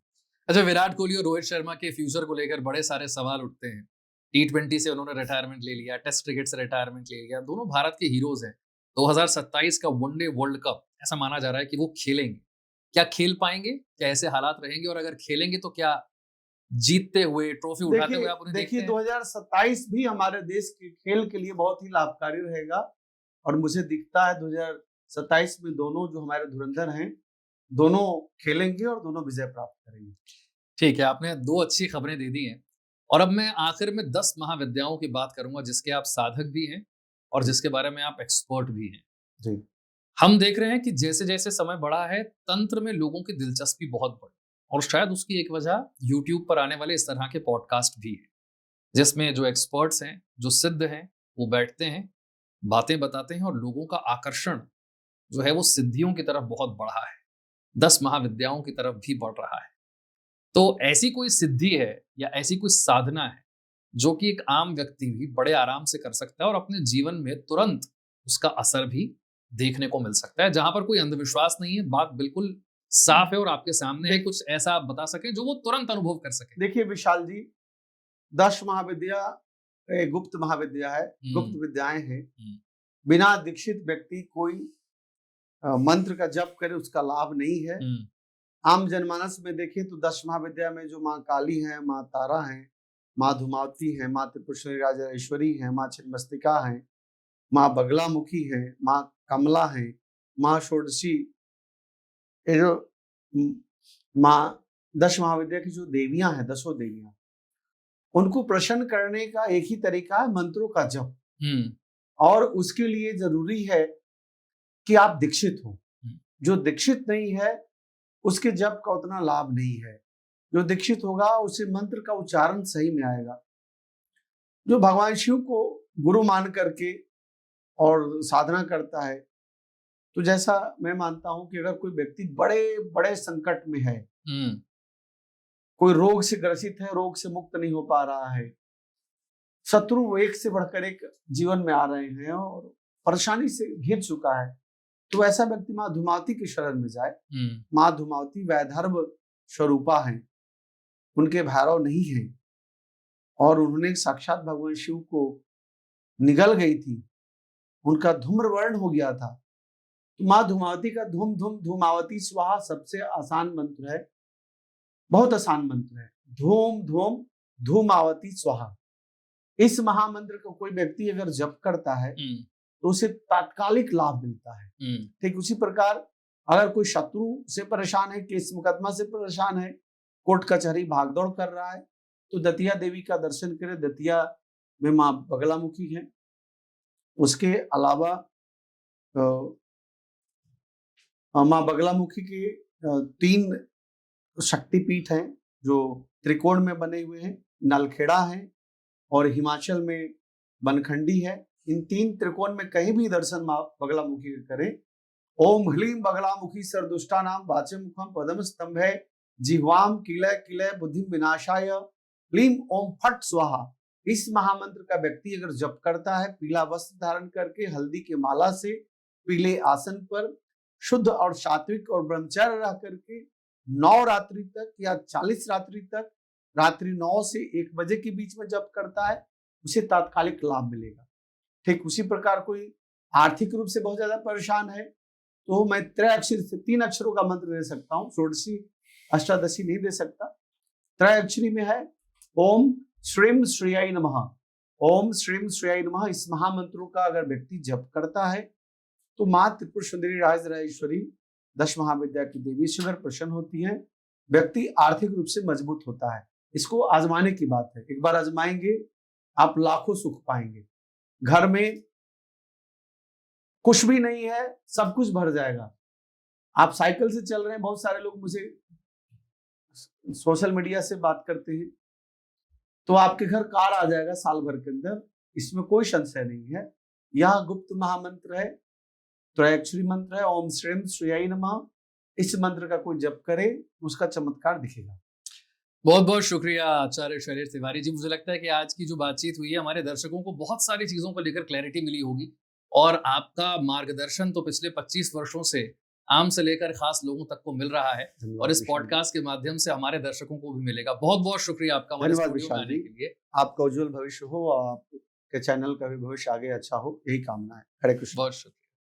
अच्छा, विराट कोहली और रोहित शर्मा के फ्यूचर को लेकर बड़े सारे सवाल उठते हैं। T20 से उन्होंने रिटायरमेंट ले लिया, टेस्ट क्रिकेट से रिटायरमेंट ले लिया, दोनों भारत के हीरोज हैं। 2027 का वनडे वर्ल्ड कप ऐसा माना जा रहा है कि वो खेलेंगे। क्या खेल पाएंगे? क्या ऐसे हालात रहेंगे? और अगर खेलेंगे तो क्या जीतते हुए, ट्रॉफी उठाते हुए आप उन्हें देखते देखिए हैं? 2027 भी हमारे देश के खेल के लिए बहुत ही लाभकारी रहेगा और मुझे दिखता है 2027 में दोनों जो हमारे धुरंधर हैं, दोनों खेलेंगे और दोनों विजय प्राप्त करेंगे। ठीक है, आपने दो अच्छी खबरें दे दी हैं और अब मैं आखिर में 10 महाविद्याओं की बात करूंगा जिसके आप साधक भी हैं और जिसके बारे में आप एक्सपर्ट भी हैं। जी। हम देख रहे हैं कि जैसे जैसे समय बढ़ा है, तंत्र में लोगों की दिलचस्पी बहुत बढ़ी और शायद उसकी एक वजह YouTube पर आने वाले इस तरह के पॉडकास्ट भी है, जिसमें जो एक्सपर्ट्स हैं, जो सिद्ध हैं, वो बैठते हैं, बातें बताते हैं और लोगों का आकर्षण जो है वो सिद्धियों की तरफ बहुत बढ़ा है, 10 महाविद्याओं की तरफ भी बढ़ रहा है। तो ऐसी कोई सिद्धि है या ऐसी कोई साधना है जो कि एक आम व्यक्ति भी बड़े आराम से कर सकता है और अपने जीवन में तुरंत उसका असर भी देखने को मिल सकता है, जहां पर कोई अंधविश्वास नहीं है, बात बिल्कुल साफ है और आपके सामने है। कुछ ऐसा आप बता सकें जो वो तुरंत अनुभव कर सके? देखिए विशाल जी, 10 महाविद्या गुप्त महाविद्या है, गुप्त विद्याएं हैं। बिना दीक्षित व्यक्ति कोई मंत्र का जप करे उसका लाभ नहीं है। आम जनमानस में देखें तो 10 महाविद्या में जो माँ काली है, माँ तारा है, माँ धुमावती है, माँ त्रिपुर राजेश्वरी है, माँ छिन्नमस्तिका है, माँ बगलामुखी है, माँ कमला है, माँ षोडशी, ये जो माँ 10 महाविद्या की जो देवियां हैं, 10 देवियां, उनको प्रसन्न करने का एक ही तरीका है मंत्रों का जप। और उसके लिए जरूरी है कि आप दीक्षित हो। जो दीक्षित नहीं है उसके जप का उतना लाभ नहीं है। जो दीक्षित होगा उसे मंत्र का उच्चारण सही में आएगा। जो भगवान शिव को गुरु मान करके और साधना करता है, तो जैसा मैं मानता हूं कि अगर कोई व्यक्ति बड़े बड़े संकट में है, कोई रोग से ग्रसित है, रोग से मुक्त नहीं हो पा रहा है, शत्रु एक से बढ़कर एक जीवन में आ रहे हैं और परेशानी से घिर चुका है, तो ऐसा व्यक्ति माँ धुमावती की शरण में जाए। माँ धुमावती वैधर्भ स्वरूपा हैं, उनके भैरव नहीं हैं और उन्होंने साक्षात भगवान शिव को निगल गई थी, उनका धूम्रवर्ण हो गया था। तो माँ धुमावती का धूम धूम धूमावती स्वाहा सबसे आसान मंत्र है, बहुत आसान मंत्र है, धूम धूम धूमावती स्वाहा। इस महामंत्र को कोई व्यक्ति अगर जप करता है तो उसे तात्कालिक लाभ मिलता है। ठीक उसी प्रकार अगर कोई शत्रु से परेशान है, केस मुकदमा से परेशान है, कोर्ट कचहरी भागदौड़ कर रहा है, तो दतिया देवी का दर्शन करें। दतिया में माँ बगलामुखी है। उसके अलावा माँ बगलामुखी के 3 शक्तिपीठ हैं जो त्रिकोण में बने हुए हैं। नलखेड़ा है और हिमाचल में बनखंडी है। इन 3 त्रिकोण में कहीं भी दर्शन माँ बगलामुखी का करें। ओम ह्लीं बगलामुखी सर्दुष्टानां वाचमुखम पदम स्तंभे जिह्वाम किलय किलय बुद्धिम विनाशाय ह्लीं ओम फट स्वाहा। इस महामंत्र का व्यक्ति अगर जप करता है, पीला वस्त्र धारण करके हल्दी के माला से पीले आसन पर शुद्ध और सात्विक और ब्रह्मचर्य रह करके 9 रात्रि तक या 40 रात्रि तक, रात्रि 9 से 1 बजे के बीच में जप करता है, उसे तात्कालिक लाभ मिलेगा। ठीक उसी प्रकार कोई आर्थिक रूप से बहुत ज्यादा परेशान है तो मैं त्रयाक्षरी से 3 अक्षरों का मंत्र दे सकता हूँ, षोडशी अष्टादशी नहीं दे सकता। त्रयाक्षरी में है ओम श्रीम श्रेयाय नमः। ओम श्रीम श्रेयाय नमः। इस महामंत्रों का अगर व्यक्ति जप करता है तो माँ त्रिपुर सुंदरी राजराजेश्वरी 10 महाविद्या की देवी शीघ्र प्रसन्न होती है। व्यक्ति आर्थिक रूप से मजबूत होता है। इसको आजमाने की बात है। एक बार आजमाएंगे आप लाखों सुख पाएंगे। घर में कुछ भी नहीं है, सब कुछ भर जाएगा। आप साइकिल से चल रहे हैं, बहुत सारे लोग मुझे सोशल मीडिया से बात करते हैं, तो आपके घर कार आ जाएगा साल भर के अंदर, इसमें कोई संशय नहीं है। यह गुप्त महामंत्र है, त्रयाक्षरी मंत्र है, ओम श्रीम श्रेयाय नमः। इस मंत्र का कोई जप करे उसका चमत्कार दिखेगा। बहुत बहुत शुक्रिया आचार्य शैलेश तिवारी जी। मुझे लगता है कि आज की जो बातचीत हुई है, हमारे दर्शकों को बहुत सारी चीजों को लेकर क्लैरिटी मिली होगी और आपका मार्गदर्शन तो पिछले 25 वर्षों से आम से लेकर खास लोगों तक को मिल रहा है और इस पॉडकास्ट के माध्यम से हमारे दर्शकों को भी मिलेगा। बहुत बहुत शुक्रिया आपका हमारे स्टूडियो में आने के लिए। आपका उज्जवल भविष्य हो, आपके चैनल का भी भविष्य आगे अच्छा हो, यही कामना है। हरे कृष्ण। बहुत शुक्रिया।